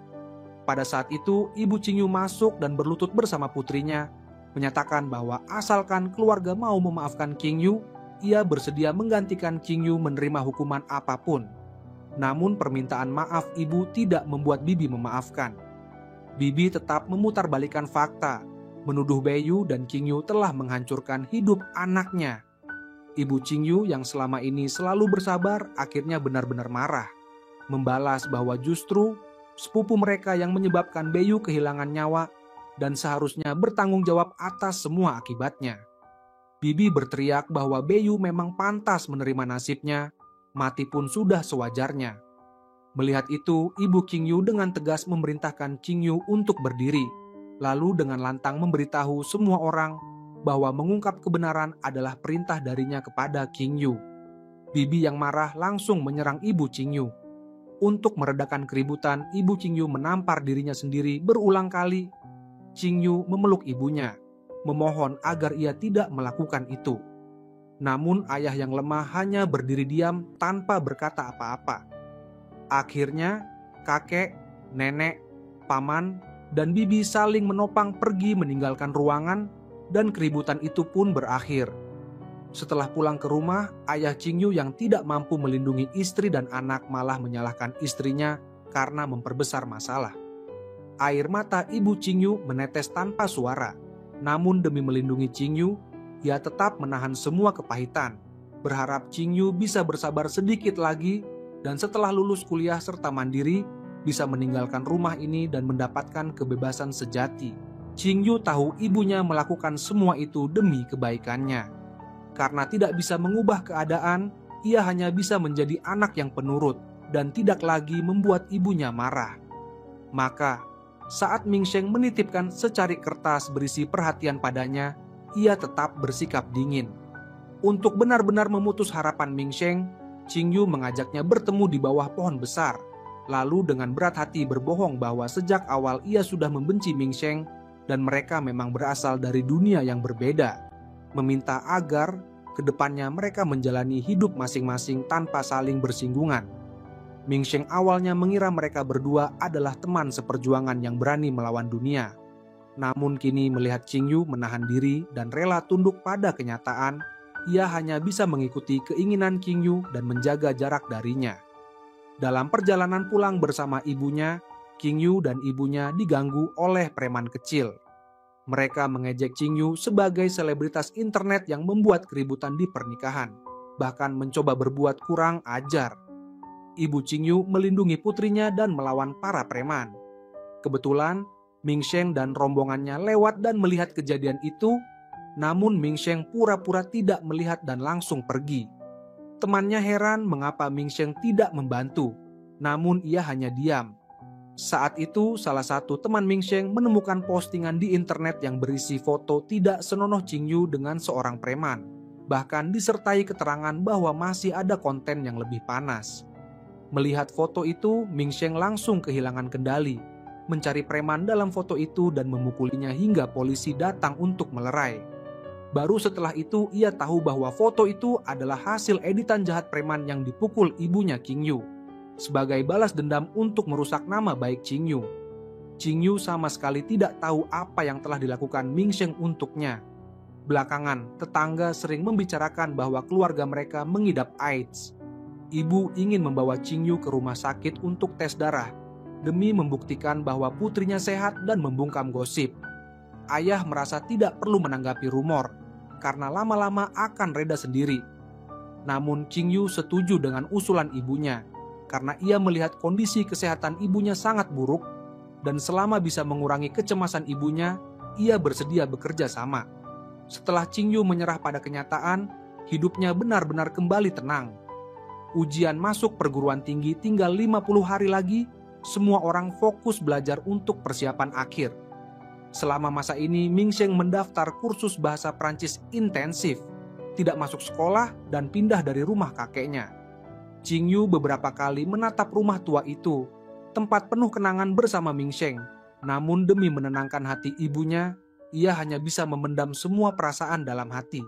S1: Pada saat itu, ibu Qing Yu masuk dan berlutut bersama putrinya, menyatakan bahwa asalkan keluarga mau memaafkan Qing Yu, ia bersedia menggantikan Qing Yu menerima hukuman apapun. Namun permintaan maaf ibu tidak membuat bibi memaafkan. Bibi tetap memutarbalikkan fakta, menuduh Bayu dan Qing Yu telah menghancurkan hidup anaknya. Ibu Qing Yu yang selama ini selalu bersabar akhirnya benar-benar marah, membalas bahwa justru sepupu mereka yang menyebabkan Bayu kehilangan nyawa dan seharusnya bertanggung jawab atas semua akibatnya. Bibi berteriak bahwa Bayu memang pantas menerima nasibnya, mati pun sudah sewajarnya. Melihat itu, ibu Qing Yu dengan tegas memerintahkan Qing Yu untuk berdiri, lalu dengan lantang memberitahu semua orang bahwa mengungkap kebenaran adalah perintah darinya kepada Qing Yu. Bibi yang marah langsung menyerang ibu Qing Yu. Untuk meredakan keributan, ibu Qing Yu menampar dirinya sendiri berulang kali. Qing Yu memeluk ibunya, memohon agar ia tidak melakukan itu. Namun ayah yang lemah hanya berdiri diam tanpa berkata apa-apa. Akhirnya, kakek, nenek, paman, dan bibi saling menopang pergi meninggalkan ruangan dan keributan itu pun berakhir. Setelah pulang ke rumah, ayah Qing Yu yang tidak mampu melindungi istri dan anak malah menyalahkan istrinya karena memperbesar masalah. Air mata ibu Qing Yu menetes tanpa suara. Namun demi melindungi Qing Yu, ia tetap menahan semua kepahitan, berharap Qing Yu bisa bersabar sedikit lagi dan setelah lulus kuliah serta mandiri, bisa meninggalkan rumah ini dan mendapatkan kebebasan sejati. Qingyu tahu ibunya melakukan semua itu demi kebaikannya. Karena tidak bisa mengubah keadaan, ia hanya bisa menjadi anak yang penurut dan tidak lagi membuat ibunya marah. Maka, saat Mingsheng menitipkan secari kertas berisi perhatian padanya, ia tetap bersikap dingin. Untuk benar-benar memutus harapan Mingsheng, Qingyu mengajaknya bertemu di bawah pohon besar. Lalu dengan berat hati berbohong bahwa sejak awal ia sudah membenci Mingsheng dan mereka memang berasal dari dunia yang berbeda. Meminta agar kedepannya mereka menjalani hidup masing-masing tanpa saling bersinggungan. Mingsheng awalnya mengira mereka berdua adalah teman seperjuangan yang berani melawan dunia. Namun kini melihat Qingyu menahan diri dan rela tunduk pada kenyataan, ia hanya bisa mengikuti keinginan Qingyu dan menjaga jarak darinya. Dalam perjalanan pulang bersama ibunya, Qingyu dan ibunya diganggu oleh preman kecil. Mereka mengejek Qingyu sebagai selebritas internet yang membuat keributan di pernikahan, bahkan mencoba berbuat kurang ajar. Ibu Qingyu melindungi putrinya dan melawan para preman. Kebetulan, Mingsheng dan rombongannya lewat dan melihat kejadian itu, namun Mingsheng pura-pura tidak melihat dan langsung pergi. Temannya heran mengapa Mingsheng tidak membantu, namun ia hanya diam. Saat itu, salah satu teman Mingsheng menemukan postingan di internet yang berisi foto tidak senonoh Qingyu dengan seorang preman, bahkan disertai keterangan bahwa masih ada konten yang lebih panas. Melihat foto itu, Mingsheng langsung kehilangan kendali, mencari preman dalam foto itu dan memukulinya hingga polisi datang untuk melerai. Baru setelah itu ia tahu bahwa foto itu adalah hasil editan jahat preman yang dipukul ibunya Qingyu, sebagai balas dendam untuk merusak nama baik Qingyu. Qingyu sama sekali tidak tahu apa yang telah dilakukan Mingsheng untuknya. Belakangan, tetangga sering membicarakan bahwa keluarga mereka mengidap AIDS. Ibu ingin membawa Qingyu ke rumah sakit untuk tes darah, demi membuktikan bahwa putrinya sehat dan membungkam gosip. Ayah merasa tidak perlu menanggapi rumor, karena lama-lama akan reda sendiri. Namun Qingyu setuju dengan usulan ibunya, karena ia melihat kondisi kesehatan ibunya sangat buruk, dan selama bisa mengurangi kecemasan ibunya, ia bersedia bekerja sama. Setelah Qingyu menyerah pada kenyataan, hidupnya benar-benar kembali tenang. Ujian masuk perguruan tinggi tinggal 50 hari lagi, semua orang fokus belajar untuk persiapan akhir. Selama masa ini, Mingsheng mendaftar kursus bahasa Prancis intensif, tidak masuk sekolah dan pindah dari rumah kakeknya. Qingyu beberapa kali menatap rumah tua itu, tempat penuh kenangan bersama Mingsheng. Namun demi menenangkan hati ibunya, ia hanya bisa memendam semua perasaan dalam hati.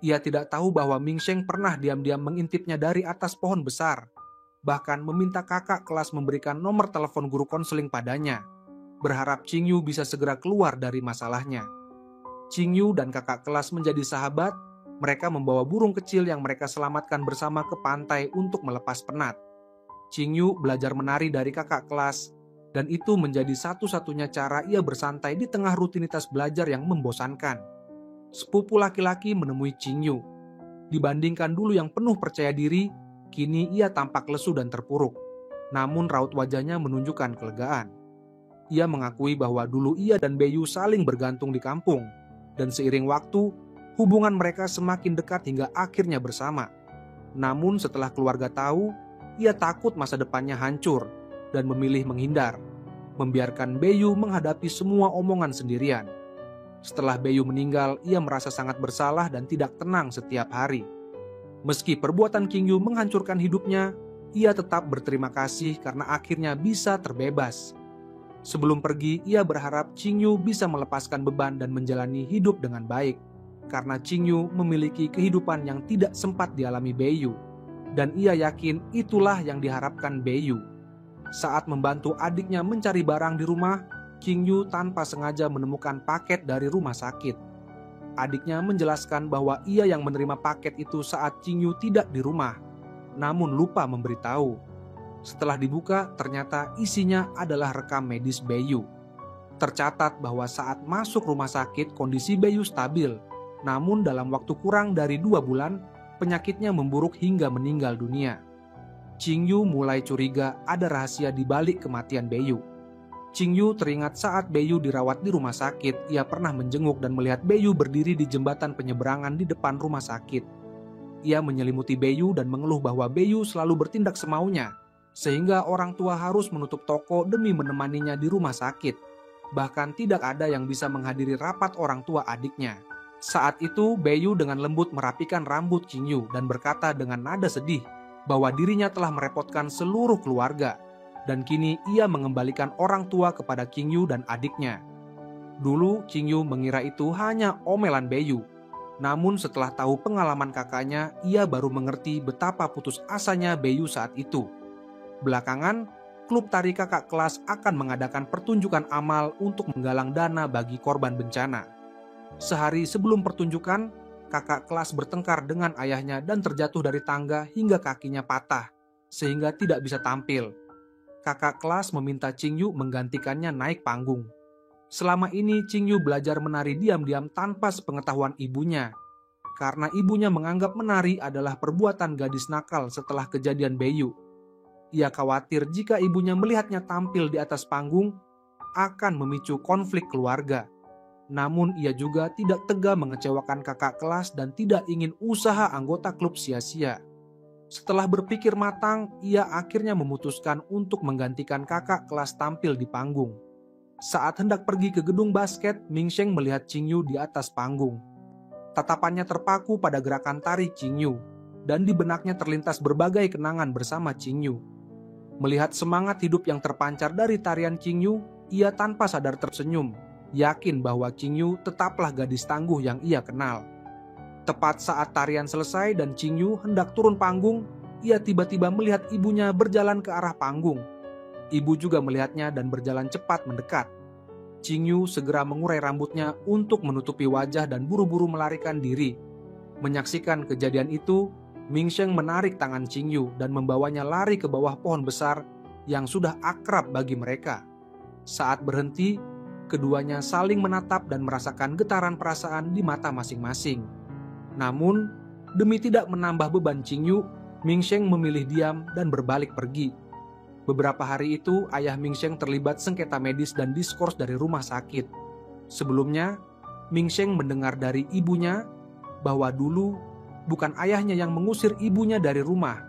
S1: Ia tidak tahu bahwa Mingsheng pernah diam-diam mengintipnya dari atas pohon besar, bahkan meminta kakak kelas memberikan nomor telepon guru konseling padanya, berharap Qingyu bisa segera keluar dari masalahnya. Qingyu dan kakak kelas menjadi sahabat. Mereka membawa burung kecil yang mereka selamatkan bersama ke pantai untuk melepas penat. Qingyu belajar menari dari kakak kelas, dan itu menjadi satu-satunya cara ia bersantai di tengah rutinitas belajar yang membosankan. Sepupu laki-laki menemui Qingyu. Dibandingkan dulu yang penuh percaya diri, kini ia tampak lesu dan terpuruk. Namun raut wajahnya menunjukkan kelegaan. Ia mengakui bahwa dulu ia dan Beyu saling bergantung di kampung, dan seiring waktu, hubungan mereka semakin dekat hingga akhirnya bersama. Namun setelah keluarga tahu, ia takut masa depannya hancur dan memilih menghindar, membiarkan Beyu menghadapi semua omongan sendirian. Setelah Beyu meninggal, ia merasa sangat bersalah dan tidak tenang setiap hari. Meski perbuatan Qingyu menghancurkan hidupnya, ia tetap berterima kasih karena akhirnya bisa terbebas. Sebelum pergi, ia berharap Qingyu bisa melepaskan beban dan menjalani hidup dengan baik, karena Qingyu memiliki kehidupan yang tidak sempat dialami Beyu, dan ia yakin itulah yang diharapkan Beyu. Saat membantu adiknya mencari barang di rumah, Qingyu tanpa sengaja menemukan paket dari rumah sakit. Adiknya menjelaskan bahwa ia yang menerima paket itu saat Qingyu tidak di rumah, namun lupa memberitahu. Setelah dibuka, ternyata isinya adalah rekam medis Beyu. Tercatat bahwa saat masuk rumah sakit kondisi Beyu stabil, namun dalam waktu kurang dari 2 bulan, penyakitnya memburuk hingga meninggal dunia. Qing Yu mulai curiga ada rahasia di balik kematian Bei Yu. Qing Yu teringat saat Bei Yu dirawat di rumah sakit, ia pernah menjenguk dan melihat Bei Yu berdiri di jembatan penyeberangan di depan rumah sakit. Ia menyelimuti Bei Yu dan mengeluh bahwa Bei Yu selalu bertindak semaunya, sehingga orang tua harus menutup toko demi menemaninya di rumah sakit. Bahkan tidak ada yang bisa menghadiri rapat orang tua adiknya. Saat itu Bei Yu dengan lembut merapikan rambut Qing Yu dan berkata dengan nada sedih bahwa dirinya telah merepotkan seluruh keluarga, dan kini ia mengembalikan orang tua kepada Qing Yu dan adiknya. Dulu Qing Yu mengira itu hanya omelan Bei Yu. Namun setelah tahu pengalaman kakaknya, ia baru mengerti betapa putus asanya Bei Yu saat itu. Belakangan, klub tari kakak kelas akan mengadakan pertunjukan amal untuk menggalang dana bagi korban bencana. Sehari sebelum pertunjukan, kakak kelas bertengkar dengan ayahnya dan terjatuh dari tangga hingga kakinya patah, sehingga tidak bisa tampil. Kakak kelas meminta Qing Yu menggantikannya naik panggung. Selama ini Qing Yu belajar menari diam-diam tanpa sepengetahuan ibunya, karena ibunya menganggap menari adalah perbuatan gadis nakal setelah kejadian Bei Yu. Ia khawatir jika ibunya melihatnya tampil di atas panggung akan memicu konflik keluarga. Namun ia juga tidak tega mengecewakan kakak kelas dan tidak ingin usaha anggota klub sia-sia. Setelah berpikir matang, ia akhirnya memutuskan untuk menggantikan kakak kelas tampil di panggung. Saat hendak pergi ke gedung basket, Ming Sheng melihat Qing Yu di atas panggung. Tatapannya terpaku pada gerakan tari Qing Yu, dan di benaknya terlintas berbagai kenangan bersama Qing Yu. Melihat semangat hidup yang terpancar dari tarian Qing Yu, ia tanpa sadar tersenyum, yakin bahwa Qing Yu tetaplah gadis tangguh yang ia kenal. Tepat saat tarian selesai dan Qing Yu hendak turun panggung, ia tiba-tiba melihat ibunya berjalan ke arah panggung. Ibu juga melihatnya dan berjalan cepat mendekat. Qing Yu segera mengurai rambutnya untuk menutupi wajah dan buru-buru melarikan diri. Menyaksikan kejadian itu, Ming Sheng menarik tangan Qing Yu dan membawanya lari ke bawah pohon besar yang sudah akrab bagi mereka. Saat berhenti, keduanya saling menatap dan merasakan getaran perasaan di mata masing-masing. Namun, demi tidak menambah beban Qing Yu, Ming Sheng memilih diam dan berbalik pergi. Beberapa hari itu, ayah Ming Sheng terlibat sengketa medis dan diskors dari rumah sakit. Sebelumnya, Ming Sheng mendengar dari ibunya bahwa dulu bukan ayahnya yang mengusir ibunya dari rumah,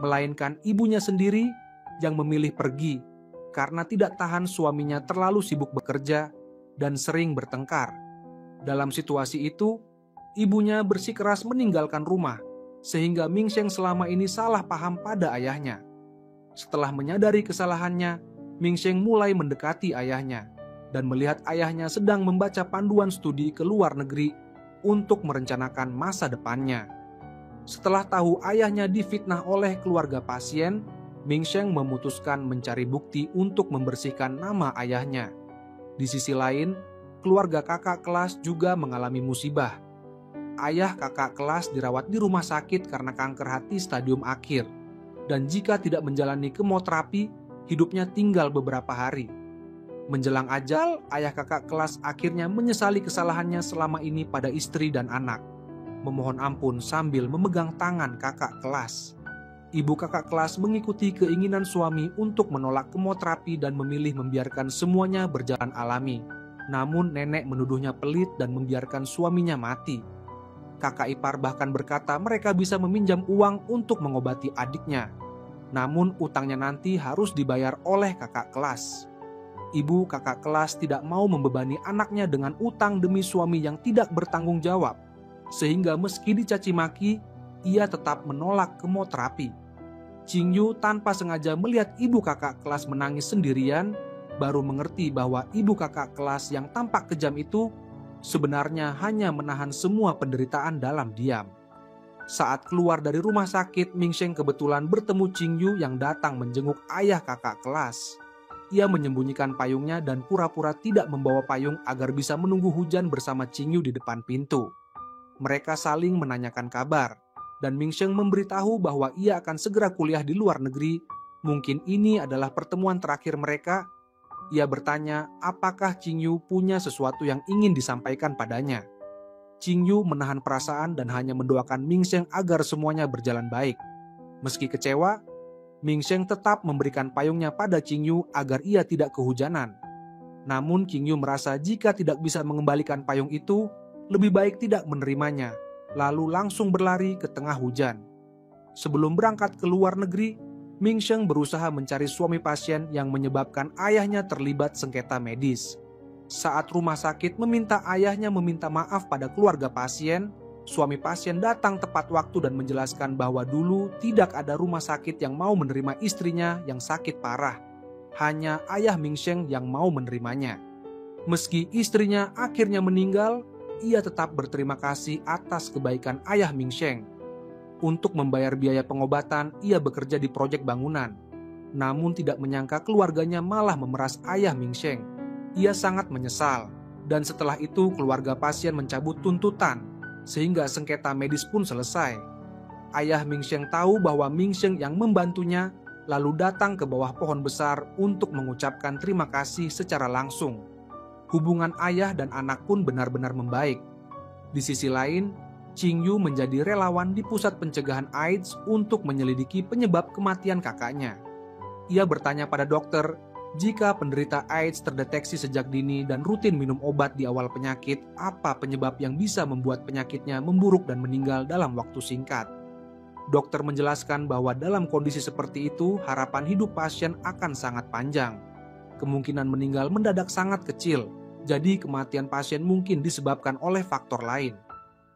S1: melainkan ibunya sendiri yang memilih pergi karena tidak tahan suaminya terlalu sibuk bekerja dan sering bertengkar. Dalam situasi itu, ibunya bersikeras meninggalkan rumah, sehingga Ming Sheng selama ini salah paham pada ayahnya. Setelah menyadari kesalahannya, Ming Sheng mulai mendekati ayahnya dan melihat ayahnya sedang membaca panduan studi ke luar negeri untuk merencanakan masa depannya. Setelah tahu ayahnya difitnah oleh keluarga pasien, Ming Sheng memutuskan mencari bukti untuk membersihkan nama ayahnya. Di sisi lain, keluarga kakak kelas juga mengalami musibah. Ayah kakak kelas dirawat di rumah sakit karena kanker hati stadium akhir. Dan jika tidak menjalani kemoterapi, hidupnya tinggal beberapa hari. Menjelang ajal, ayah kakak kelas akhirnya menyesali kesalahannya selama ini pada istri dan anak. Memohon ampun sambil memegang tangan kakak kelas. Ibu kakak kelas mengikuti keinginan suami untuk menolak kemoterapi dan memilih membiarkan semuanya berjalan alami. Namun nenek menuduhnya pelit dan membiarkan suaminya mati. Kakak ipar bahkan berkata mereka bisa meminjam uang untuk mengobati adiknya. Namun utangnya nanti harus dibayar oleh kakak kelas. Ibu kakak kelas tidak mau membebani anaknya dengan utang demi suami yang tidak bertanggung jawab. Sehingga meski dicaci maki, ia tetap menolak kemoterapi. Qing Yu tanpa sengaja melihat ibu kakak kelas menangis sendirian, baru mengerti bahwa ibu kakak kelas yang tampak kejam itu sebenarnya hanya menahan semua penderitaan dalam diam. Saat keluar dari rumah sakit, Ming Sheng kebetulan bertemu Qing Yu yang datang menjenguk ayah kakak kelas. Ia menyembunyikan payungnya dan pura-pura tidak membawa payung agar bisa menunggu hujan bersama Qing Yu di depan pintu. Mereka saling menanyakan kabar, dan Ming Sheng memberitahu bahwa ia akan segera kuliah di luar negeri. Mungkin ini adalah pertemuan terakhir mereka. Ia bertanya apakah Qing Yu punya sesuatu yang ingin disampaikan padanya. Qing Yu menahan perasaan dan hanya mendoakan Ming Sheng agar semuanya berjalan baik. Meski kecewa, Ming Sheng tetap memberikan payungnya pada Qingyu agar ia tidak kehujanan. Namun Qingyu merasa jika tidak bisa mengembalikan payung itu, lebih baik tidak menerimanya, lalu langsung berlari ke tengah hujan. Sebelum berangkat ke luar negeri, Ming Sheng berusaha mencari suami pasien yang menyebabkan ayahnya terlibat sengketa medis. Saat rumah sakit meminta ayahnya meminta maaf pada keluarga pasien, suami pasien datang tepat waktu dan menjelaskan bahwa dulu tidak ada rumah sakit yang mau menerima istrinya yang sakit parah. Hanya ayah Ming Sheng yang mau menerimanya. Meski istrinya akhirnya meninggal, ia tetap berterima kasih atas kebaikan ayah Ming Sheng. Untuk membayar biaya pengobatan, ia bekerja di proyek bangunan. Namun tidak menyangka keluarganya malah memeras ayah Ming Sheng. Ia sangat menyesal, dan setelah itu keluarga pasien mencabut tuntutan, sehingga sengketa medis pun selesai. Ayah Ming Sheng tahu bahwa Ming Sheng yang membantunya, lalu datang ke bawah pohon besar untuk mengucapkan terima kasih secara langsung. Hubungan ayah dan anak pun benar-benar membaik. Di sisi lain, Qingyu menjadi relawan di pusat pencegahan AIDS untuk menyelidiki penyebab kematian kakaknya. Ia bertanya pada dokter, jika penderita AIDS terdeteksi sejak dini dan rutin minum obat di awal penyakit, apa penyebab yang bisa membuat penyakitnya memburuk dan meninggal dalam waktu singkat? Dokter menjelaskan bahwa dalam kondisi seperti itu, harapan hidup pasien akan sangat panjang. Kemungkinan meninggal mendadak sangat kecil, jadi kematian pasien mungkin disebabkan oleh faktor lain.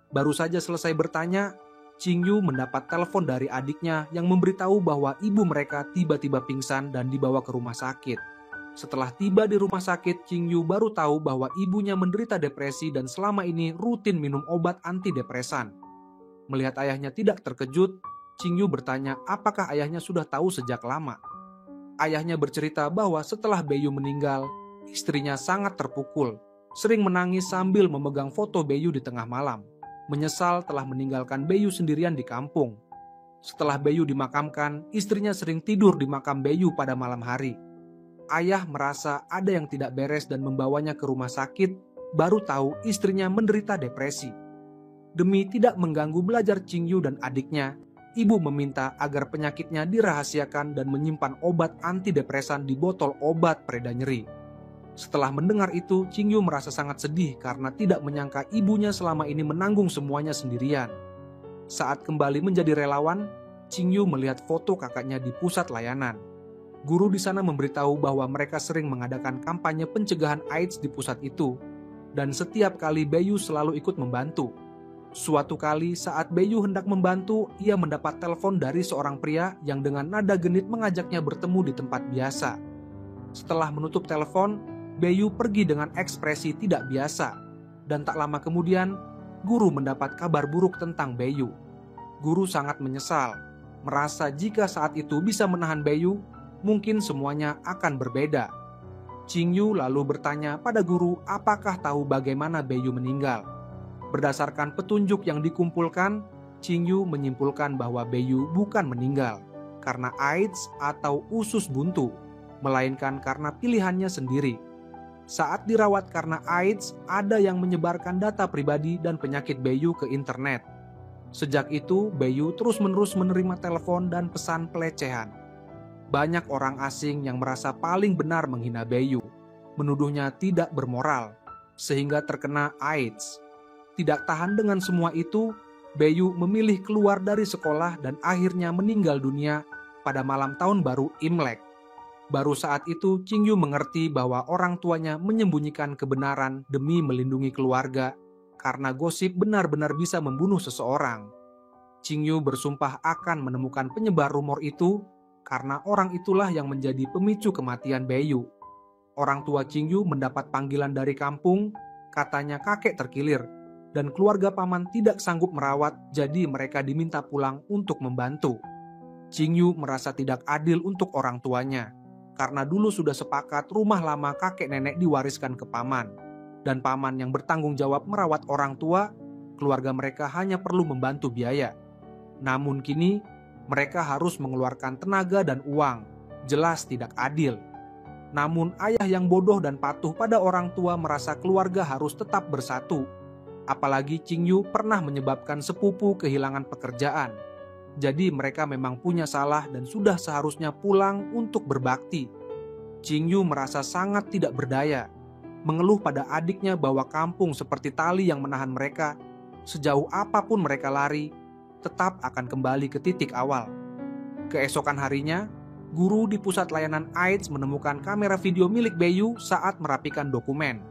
S1: Baru saja selesai bertanya, Qingyu mendapat telepon dari adiknya yang memberitahu bahwa ibu mereka tiba-tiba pingsan dan dibawa ke rumah sakit. Setelah tiba di rumah sakit, Qingyu baru tahu bahwa ibunya menderita depresi dan selama ini rutin minum obat antidepresan. Melihat ayahnya tidak terkejut, Qingyu bertanya apakah ayahnya sudah tahu sejak lama. Ayahnya bercerita bahwa setelah Bayu meninggal, istrinya sangat terpukul, sering menangis sambil memegang foto Bayu di tengah malam. Menyesal telah meninggalkan Bayu sendirian di kampung. Setelah Bayu dimakamkan, istrinya sering tidur di makam Bayu pada malam hari. Ayah merasa ada yang tidak beres dan membawanya ke rumah sakit, baru tahu istrinya menderita depresi. Demi tidak mengganggu belajar Qingyu dan adiknya, ibu meminta agar penyakitnya dirahasiakan dan menyimpan obat antidepresan di botol obat pereda nyeri. Setelah mendengar itu, Qingyu merasa sangat sedih karena tidak menyangka ibunya selama ini menanggung semuanya sendirian. Saat kembali menjadi relawan, Qingyu melihat foto kakaknya di pusat layanan. Guru di sana memberitahu bahwa mereka sering mengadakan kampanye pencegahan AIDS di pusat itu, dan setiap kali Bayu selalu ikut membantu. Suatu kali saat Bayu hendak membantu, ia mendapat telepon dari seorang pria yang dengan nada genit mengajaknya bertemu di tempat biasa. Setelah menutup telepon, Bayu pergi dengan ekspresi tidak biasa, dan tak lama kemudian, guru mendapat kabar buruk tentang Bayu. Guru sangat menyesal, merasa jika saat itu bisa menahan Bayu, mungkin semuanya akan berbeda. Qingyu lalu bertanya pada guru apakah tahu bagaimana Bayu meninggal. Berdasarkan petunjuk yang dikumpulkan, Qingyu menyimpulkan bahwa Bayu bukan meninggal karena AIDS atau usus buntu, melainkan karena pilihannya sendiri. Saat dirawat karena AIDS, ada yang menyebarkan data pribadi dan penyakit Bayu ke internet. Sejak itu, Bayu terus-menerus menerima telepon dan pesan pelecehan. Banyak orang asing yang merasa paling benar menghina Bayu, menuduhnya tidak bermoral, sehingga terkena AIDS. Tidak tahan dengan semua itu, Bayu memilih keluar dari sekolah dan akhirnya meninggal dunia pada malam tahun baru Imlek. Baru saat itu Qingyu mengerti bahwa orang tuanya menyembunyikan kebenaran demi melindungi keluarga karena gosip benar-benar bisa membunuh seseorang. Qingyu bersumpah akan menemukan penyebar rumor itu karena orang itulah yang menjadi pemicu kematian Bayu. Orang tua Qingyu mendapat panggilan dari kampung, katanya kakek terkilir dan keluarga paman tidak sanggup merawat, jadi mereka diminta pulang untuk membantu. Qingyu merasa tidak adil untuk orang tuanya, karena dulu sudah sepakat rumah lama kakek nenek diwariskan ke paman, dan paman yang bertanggung jawab merawat orang tua, keluarga mereka hanya perlu membantu biaya. Namun kini, mereka harus mengeluarkan tenaga dan uang, jelas tidak adil. Namun ayah yang bodoh dan patuh pada orang tua merasa keluarga harus tetap bersatu. Apalagi Qingyu pernah menyebabkan sepupu kehilangan pekerjaan. Jadi mereka memang punya salah dan sudah seharusnya pulang untuk berbakti. Qingyu merasa sangat tidak berdaya, mengeluh pada adiknya bahwa kampung seperti tali yang menahan mereka. Sejauh apapun mereka lari, tetap akan kembali ke titik awal. Keesokan harinya, guru di pusat layanan AIDS menemukan kamera video milik Bayu saat merapikan dokumen,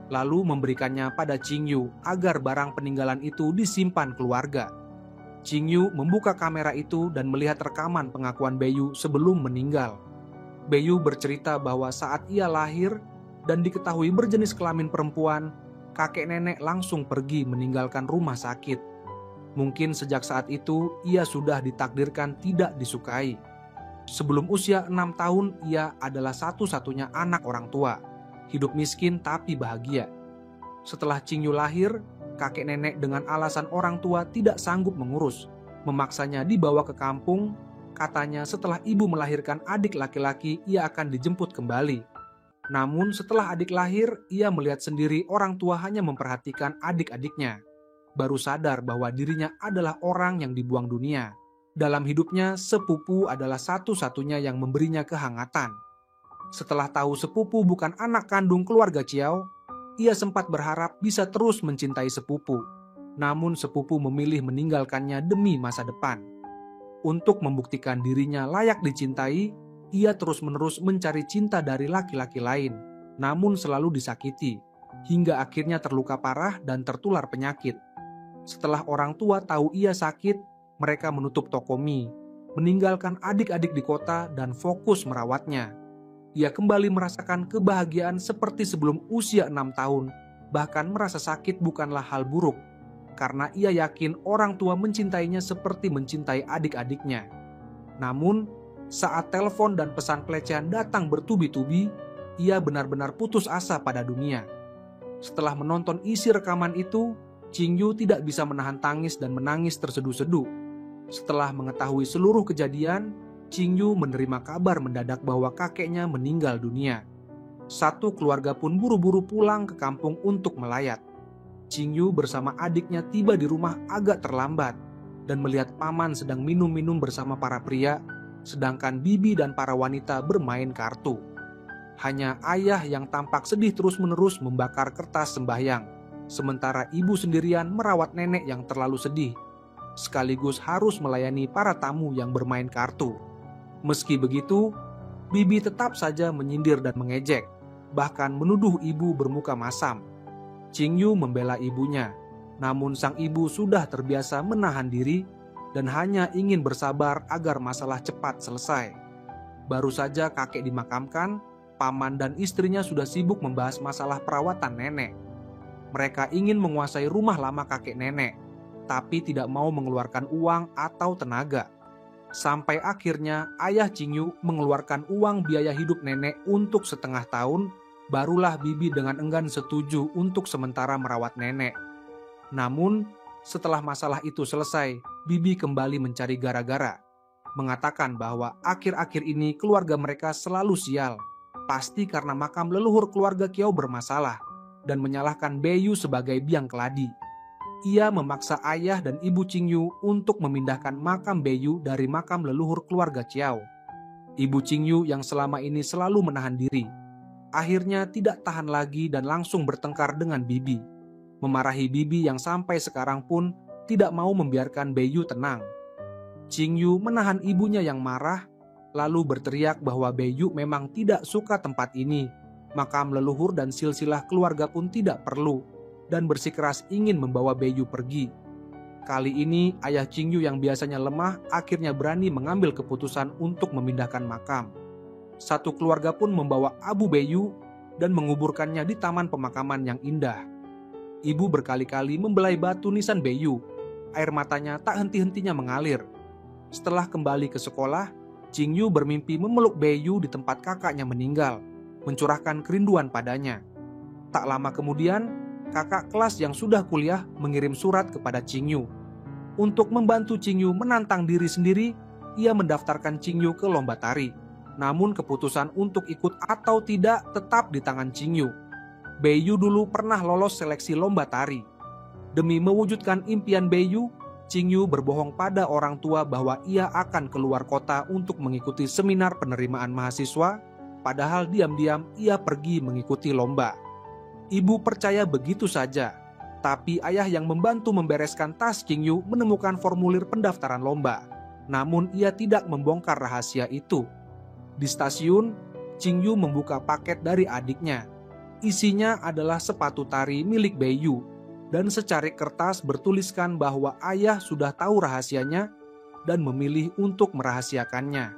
S1: lalu memberikannya pada Qingyu agar barang peninggalan itu disimpan keluarga. Qingyu membuka kamera itu dan melihat rekaman pengakuan Bayu sebelum meninggal. Bayu bercerita bahwa saat ia lahir dan diketahui berjenis kelamin perempuan, kakek nenek langsung pergi meninggalkan rumah sakit. Mungkin sejak saat itu ia sudah ditakdirkan tidak disukai. Sebelum usia 6 tahun ia adalah satu-satunya anak orang tua, hidup miskin tapi bahagia. Setelah Qingyu lahir, kakek nenek dengan alasan orang tua tidak sanggup mengurus, memaksanya dibawa ke kampung. Katanya setelah ibu melahirkan adik laki-laki, ia akan dijemput kembali. Namun setelah adik lahir, ia melihat sendiri orang tua hanya memperhatikan adik-adiknya. Baru sadar bahwa dirinya adalah orang yang dibuang dunia. Dalam hidupnya, sepupu adalah satu-satunya yang memberinya kehangatan. Setelah tahu sepupu bukan anak kandung keluarga Qiao, ia sempat berharap bisa terus mencintai sepupu. Namun sepupu memilih meninggalkannya demi masa depan. Untuk membuktikan dirinya layak dicintai, ia terus-menerus mencari cinta dari laki-laki lain, namun selalu disakiti, hingga akhirnya terluka parah dan tertular penyakit. Setelah orang tua tahu ia sakit, mereka menutup toko mie, meninggalkan adik-adik di kota dan fokus merawatnya. Ia kembali merasakan kebahagiaan seperti sebelum usia 6 tahun, bahkan merasa sakit bukanlah hal buruk, karena ia yakin orang tua mencintainya seperti mencintai adik-adiknya. Namun, saat telepon dan pesan pelecehan datang bertubi-tubi, ia benar-benar putus asa pada dunia. Setelah menonton isi rekaman itu, Qingyu tidak bisa menahan tangis dan menangis terseduh-seduh. Setelah mengetahui seluruh kejadian, Qingyu menerima kabar mendadak bahwa kakeknya meninggal dunia. Satu keluarga pun buru-buru pulang ke kampung untuk melayat. Qingyu bersama adiknya tiba di rumah agak terlambat dan melihat paman sedang minum-minum bersama para pria, sedangkan bibi dan para wanita bermain kartu. Hanya ayah yang tampak sedih terus-menerus membakar kertas sembahyang, sementara ibu sendirian merawat nenek yang terlalu sedih, sekaligus harus melayani para tamu yang bermain kartu. Meski begitu, bibi tetap saja menyindir dan mengejek, bahkan menuduh ibu bermuka masam. Qingyu membela ibunya, namun sang ibu sudah terbiasa menahan diri dan hanya ingin bersabar agar masalah cepat selesai. Baru saja kakek dimakamkan, paman dan istrinya sudah sibuk membahas masalah perawatan nenek. Mereka ingin menguasai rumah lama kakek nenek, tapi tidak mau mengeluarkan uang atau tenaga. Sampai akhirnya ayah Qingyu mengeluarkan uang biaya hidup nenek untuk setengah tahun, barulah bibi dengan enggan setuju untuk sementara merawat nenek. Namun, setelah masalah itu selesai, bibi kembali mencari gara-gara, mengatakan bahwa akhir-akhir ini keluarga mereka selalu sial, pasti karena makam leluhur keluarga Qiao bermasalah, dan menyalahkan Bayu sebagai biang keladi. Ia memaksa ayah dan ibu Qingyu untuk memindahkan makam Bayu dari makam leluhur keluarga Qiao. Ibu Qingyu yang selama ini selalu menahan diri, akhirnya tidak tahan lagi dan langsung bertengkar dengan bibi, memarahi bibi yang sampai sekarang pun tidak mau membiarkan Bayu tenang. Qingyu menahan ibunya yang marah, lalu berteriak bahwa Bayu memang tidak suka tempat ini, makam leluhur dan silsilah keluarga pun tidak perlu, dan bersikeras ingin membawa Bayu pergi. Kali ini ayah Qingyu yang biasanya lemah akhirnya berani mengambil keputusan untuk memindahkan makam. Satu keluarga pun membawa Abu Bayu dan menguburkannya di taman pemakaman yang indah. Ibu berkali-kali membelai batu nisan Bayu. Air matanya tak henti-hentinya mengalir. Setelah kembali ke sekolah, Qingyu bermimpi memeluk Bayu di tempat kakaknya meninggal, mencurahkan kerinduan padanya. Tak lama kemudian, kakak kelas yang sudah kuliah mengirim surat kepada Qingyu. Untuk membantu Qingyu menantang diri sendiri, ia mendaftarkan Qingyu ke lomba tari. Namun keputusan untuk ikut atau tidak tetap di tangan Qingyu. Bayu dulu pernah lolos seleksi lomba tari. Demi mewujudkan impian Bayu, Qingyu berbohong pada orang tua bahwa ia akan keluar kota untuk mengikuti seminar penerimaan mahasiswa, padahal diam-diam ia pergi mengikuti lomba. Ibu percaya begitu saja, tapi ayah yang membantu membereskan tas Qingyu menemukan formulir pendaftaran lomba. Namun ia tidak membongkar rahasia itu. Di stasiun, Qingyu membuka paket dari adiknya. Isinya adalah sepatu tari milik Beiyu, dan secarik kertas bertuliskan bahwa ayah sudah tahu rahasianya dan memilih untuk merahasiakannya.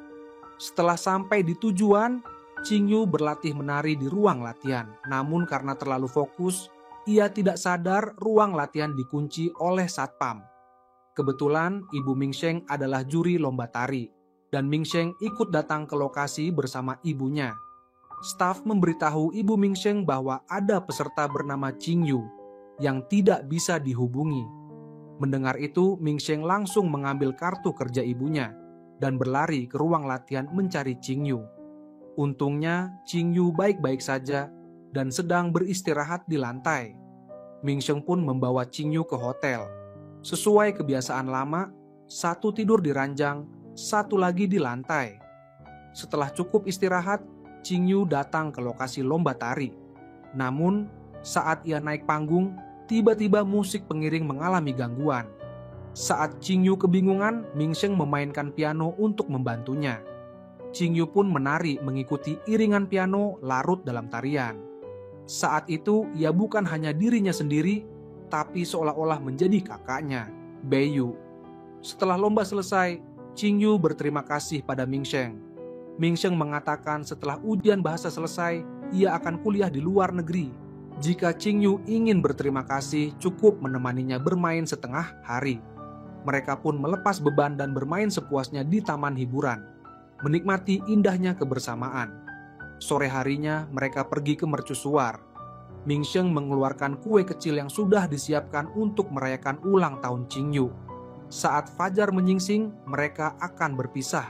S1: Setelah sampai di tujuan, Qingyu berlatih menari di ruang latihan. Namun karena terlalu fokus, ia tidak sadar ruang latihan dikunci oleh satpam. Kebetulan Ibu Mingsheng adalah juri lomba tari, dan Mingsheng ikut datang ke lokasi bersama ibunya. Staf memberitahu Ibu Mingsheng bahwa ada peserta bernama Qingyu yang tidak bisa dihubungi. Mendengar itu, Mingsheng langsung mengambil kartu kerja ibunya dan berlari ke ruang latihan mencari Qingyu. Untungnya, Qingyu baik-baik saja dan sedang beristirahat di lantai. Mingsheng pun membawa Qingyu ke hotel. Sesuai kebiasaan lama, satu tidur di ranjang, satu lagi di lantai. Setelah cukup istirahat, Qingyu datang ke lokasi lomba tari. Namun, saat ia naik panggung, tiba-tiba musik pengiring mengalami gangguan. Saat Qingyu kebingungan, Mingsheng memainkan piano untuk membantunya. Qingyu pun menari mengikuti iringan piano larut dalam tarian. Saat itu, ia bukan hanya dirinya sendiri, tapi seolah-olah menjadi kakaknya, Beiyu. Setelah lomba selesai, Qingyu berterima kasih pada Mingsheng. Mingsheng mengatakan setelah ujian bahasa selesai, ia akan kuliah di luar negeri. Jika Qingyu ingin berterima kasih, cukup menemaninya bermain setengah hari. Mereka pun melepas beban dan bermain sepuasnya di taman hiburan, menikmati indahnya kebersamaan. Sore harinya mereka pergi ke mercusuar. Mingsheng mengeluarkan kue kecil yang sudah disiapkan untuk merayakan ulang tahun Qingyu. Saat fajar menyingsing, mereka akan berpisah.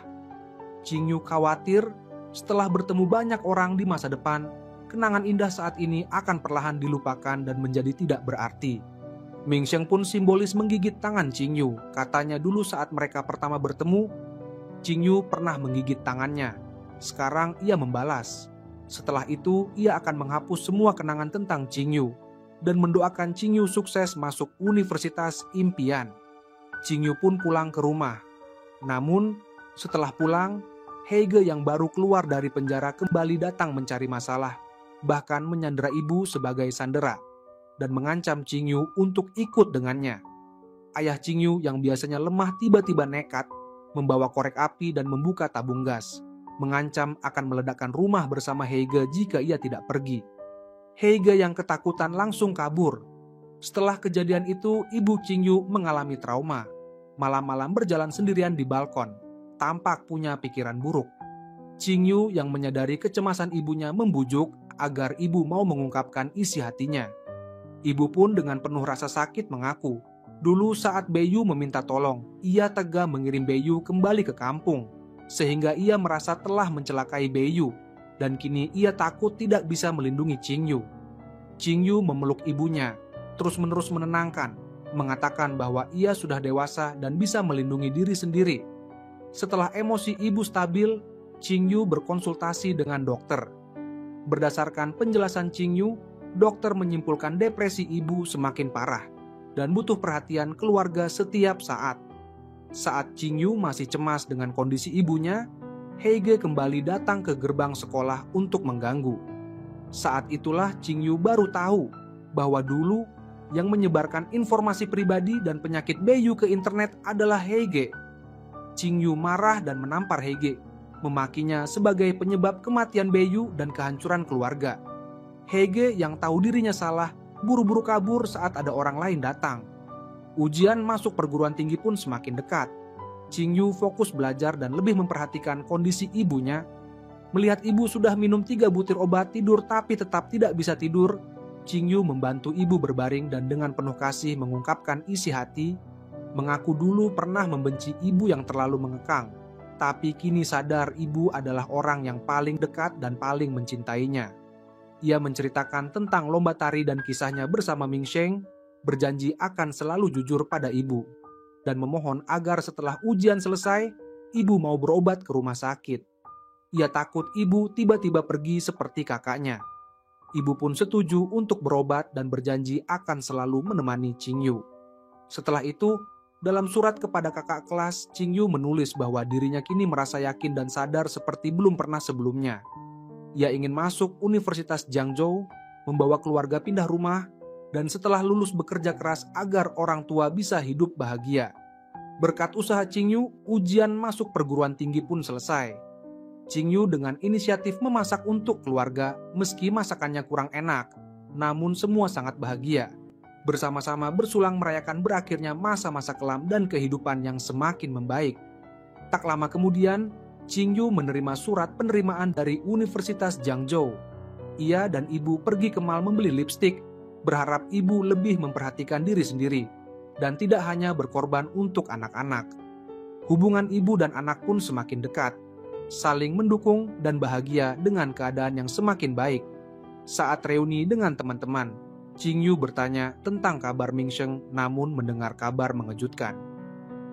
S1: Qingyu khawatir setelah bertemu banyak orang di masa depan, kenangan indah saat ini akan perlahan dilupakan dan menjadi tidak berarti. Mingsheng pun simbolis menggigit tangan Qingyu. Katanya dulu saat mereka pertama bertemu, Qingyu pernah menggigit tangannya. Sekarang ia membalas. Setelah itu, ia akan menghapus semua kenangan tentang Qingyu dan mendoakan Qingyu sukses masuk universitas impian. Qingyu pun pulang ke rumah. Namun, setelah pulang, Heige yang baru keluar dari penjara kembali datang mencari masalah, bahkan menyandera ibu sebagai sandera, dan mengancam Qingyu untuk ikut dengannya. Ayah Qingyu yang biasanya lemah tiba-tiba nekat, membawa korek api dan membuka tabung gas, mengancam akan meledakkan rumah bersama Heige jika ia tidak pergi. Heige yang ketakutan langsung kabur. Setelah kejadian itu, ibu Qingyu mengalami trauma. Malam-malam berjalan sendirian di balkon, tampak punya pikiran buruk. Qingyu yang menyadari kecemasan ibunya membujuk agar ibu mau mengungkapkan isi hatinya. Ibu pun dengan penuh rasa sakit mengaku, dulu saat Beiyu meminta tolong, ia tega mengirim Beiyu kembali ke kampung, sehingga ia merasa telah mencelakai Beiyu, dan kini ia takut tidak bisa melindungi Qingyu. Qingyu memeluk ibunya, terus-menerus menenangkan, mengatakan bahwa ia sudah dewasa dan bisa melindungi diri sendiri. Setelah emosi ibu stabil, Qingyu berkonsultasi dengan dokter. Berdasarkan penjelasan Qingyu, dokter menyimpulkan depresi ibu semakin parah dan butuh perhatian keluarga setiap saat. Saat Qingyu masih cemas dengan kondisi ibunya, Heige kembali datang ke gerbang sekolah untuk mengganggu. Saat itulah Qingyu baru tahu bahwa dulu yang menyebarkan informasi pribadi dan penyakit Beiyu ke internet adalah Heige. Qingyu marah dan menampar Heige, memakinya sebagai penyebab kematian Beiyu dan kehancuran keluarga. Heige yang tahu dirinya salah, buru-buru kabur saat ada orang lain datang. Ujian masuk perguruan tinggi pun semakin dekat. Qingyu fokus belajar dan lebih memperhatikan kondisi ibunya. Melihat ibu sudah minum 3 butir obat tidur tapi tetap tidak bisa tidur, Qingyu membantu ibu berbaring dan dengan penuh kasih mengungkapkan isi hati, mengaku dulu pernah membenci ibu yang terlalu mengekang, tapi kini sadar ibu adalah orang yang paling dekat dan paling mencintainya. Ia menceritakan tentang lomba tari dan kisahnya bersama Mingsheng, berjanji akan selalu jujur pada ibu. dan memohon agar setelah ujian selesai, ibu mau berobat ke rumah sakit. Ia takut ibu tiba-tiba pergi seperti kakaknya. Ibu pun setuju untuk berobat dan berjanji akan selalu menemani Qingyu. Setelah itu, dalam surat kepada kakak kelas, Qingyu menulis bahwa dirinya kini merasa yakin dan sadar seperti belum pernah sebelumnya. Ia ingin masuk Universitas Jiangzhou, membawa keluarga pindah rumah, dan setelah lulus bekerja keras agar orang tua bisa hidup bahagia. Berkat usaha Qingyu, ujian masuk perguruan tinggi pun selesai. Qingyu dengan inisiatif memasak untuk keluarga meski masakannya kurang enak, namun semua sangat bahagia. Bersama-sama bersulang merayakan berakhirnya masa-masa kelam dan kehidupan yang semakin membaik. Tak lama kemudian, Qingyu menerima surat penerimaan dari Universitas Jiangzhou. Ia dan ibu pergi ke mall membeli lipstik, berharap ibu lebih memperhatikan diri sendiri, dan tidak hanya berkorban untuk anak-anak. Hubungan ibu dan anak pun semakin dekat, saling mendukung dan bahagia dengan keadaan yang semakin baik. Saat reuni dengan teman-teman, Qingyu bertanya tentang kabar Mingsheng namun mendengar kabar mengejutkan.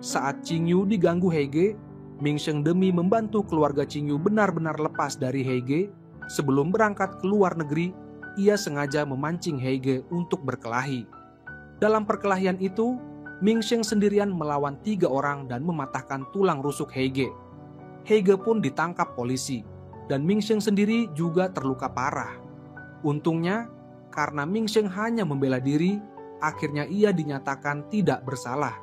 S1: Saat Qingyu diganggu Heige, Mingsheng demi membantu keluarga Qingyu benar-benar lepas dari Heige. Sebelum berangkat ke luar negeri, ia sengaja memancing Heige untuk berkelahi. Dalam perkelahian itu, Mingsheng sendirian melawan 3 orang dan mematahkan tulang rusuk Heige. Heige pun ditangkap polisi, dan Mingsheng sendiri juga terluka parah. Untungnya, karena Mingsheng hanya membela diri, akhirnya ia dinyatakan tidak bersalah.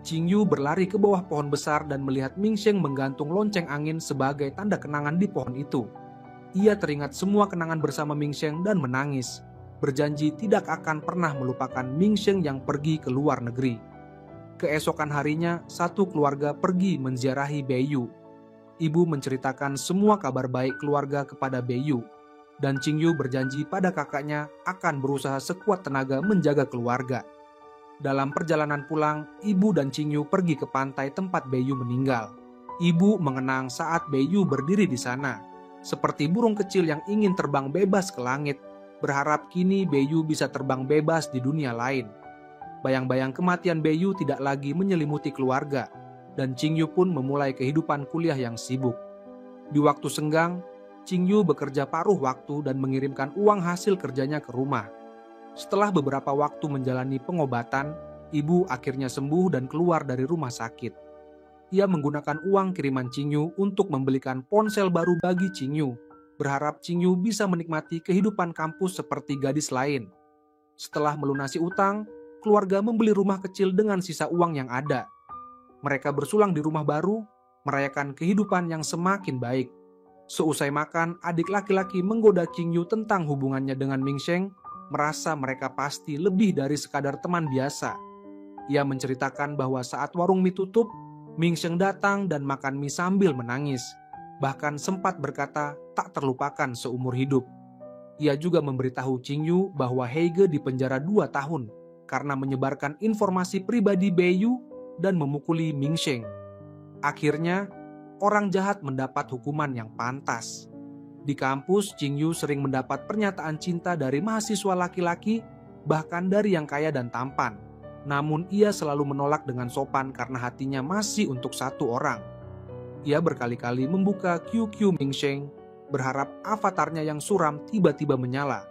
S1: Qingyu berlari ke bawah pohon besar dan melihat Mingsheng menggantung lonceng angin sebagai tanda kenangan di pohon itu. Ia teringat semua kenangan bersama Mingsheng dan menangis, berjanji tidak akan pernah melupakan Mingsheng yang pergi ke luar negeri. Keesokan harinya, satu keluarga pergi menziarahi Beiyu. Ibu menceritakan semua kabar baik keluarga kepada Beiyu, dan Qingyu berjanji pada kakaknya akan berusaha sekuat tenaga menjaga keluarga. Dalam perjalanan pulang, ibu dan Qingyu pergi ke pantai tempat Beiyu meninggal. Ibu mengenang saat Beiyu berdiri di sana, seperti burung kecil yang ingin terbang bebas ke langit, berharap kini Beiyu bisa terbang bebas di dunia lain. Bayang-bayang kematian Beiyu tidak lagi menyelimuti keluarga, dan Qingyu pun memulai kehidupan kuliah yang sibuk. Di waktu senggang, Qingyu bekerja paruh waktu dan mengirimkan uang hasil kerjanya ke rumah. Setelah beberapa waktu menjalani pengobatan, ibu akhirnya sembuh dan keluar dari rumah sakit. Ia menggunakan uang kiriman Qingyu untuk membelikan ponsel baru bagi Qingyu, berharap Qingyu bisa menikmati kehidupan kampus seperti gadis lain. Setelah melunasi utang, keluarga membeli rumah kecil dengan sisa uang yang ada. Mereka bersulang di rumah baru, merayakan kehidupan yang semakin baik. Seusai makan, adik laki-laki menggoda Qingyu tentang hubungannya dengan Mingsheng, merasa mereka pasti lebih dari sekadar teman biasa. Ia menceritakan bahwa saat warung mie tutup, Mingsheng datang dan makan mie sambil menangis. Bahkan sempat berkata tak terlupakan seumur hidup. Ia juga memberitahu Qingyu bahwa Heige dipenjara 2 tahun karena menyebarkan informasi pribadi Beiyu dan memukuli Mingsheng. Akhirnya, orang jahat mendapat hukuman yang pantas. Di kampus, Qingyu sering mendapat pernyataan cinta dari mahasiswa laki-laki, bahkan dari yang kaya dan tampan. Namun ia selalu menolak dengan sopan karena hatinya masih untuk satu orang. Ia berkali-kali membuka QQ Mingsheng, berharap avatarnya yang suram tiba-tiba menyala,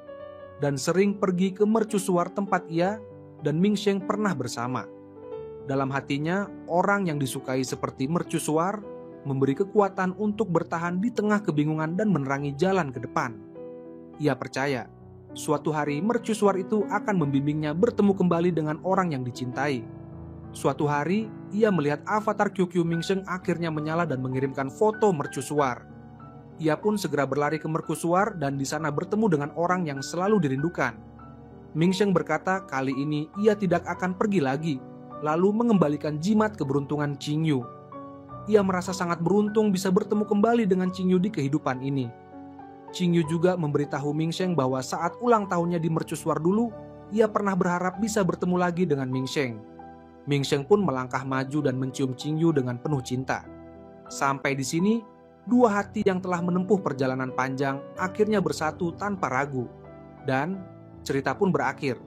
S1: dan sering pergi ke mercusuar tempat ia dan Mingsheng pernah bersama. Dalam hatinya, orang yang disukai seperti mercusuar memberi kekuatan untuk bertahan di tengah kebingungan dan menerangi jalan ke depan. Ia percaya, suatu hari mercusuar itu akan membimbingnya bertemu kembali dengan orang yang dicintai. Suatu hari, ia melihat avatar QQ Mingsheng akhirnya menyala dan mengirimkan foto mercusuar. Ia pun segera berlari ke mercusuar dan di sana bertemu dengan orang yang selalu dirindukan. Mingsheng berkata kali ini ia tidak akan pergi lagi, lalu mengembalikan jimat keberuntungan Qingyu. Ia merasa sangat beruntung bisa bertemu kembali dengan Qingyu di kehidupan ini. Qingyu juga memberitahu Mingsheng bahwa saat ulang tahunnya di mercusuar dulu, ia pernah berharap bisa bertemu lagi dengan Mingsheng. Mingsheng pun melangkah maju dan mencium Qingyu dengan penuh cinta. Sampai di sini, 2 hati yang telah menempuh perjalanan panjang akhirnya bersatu tanpa ragu. Dan cerita pun berakhir.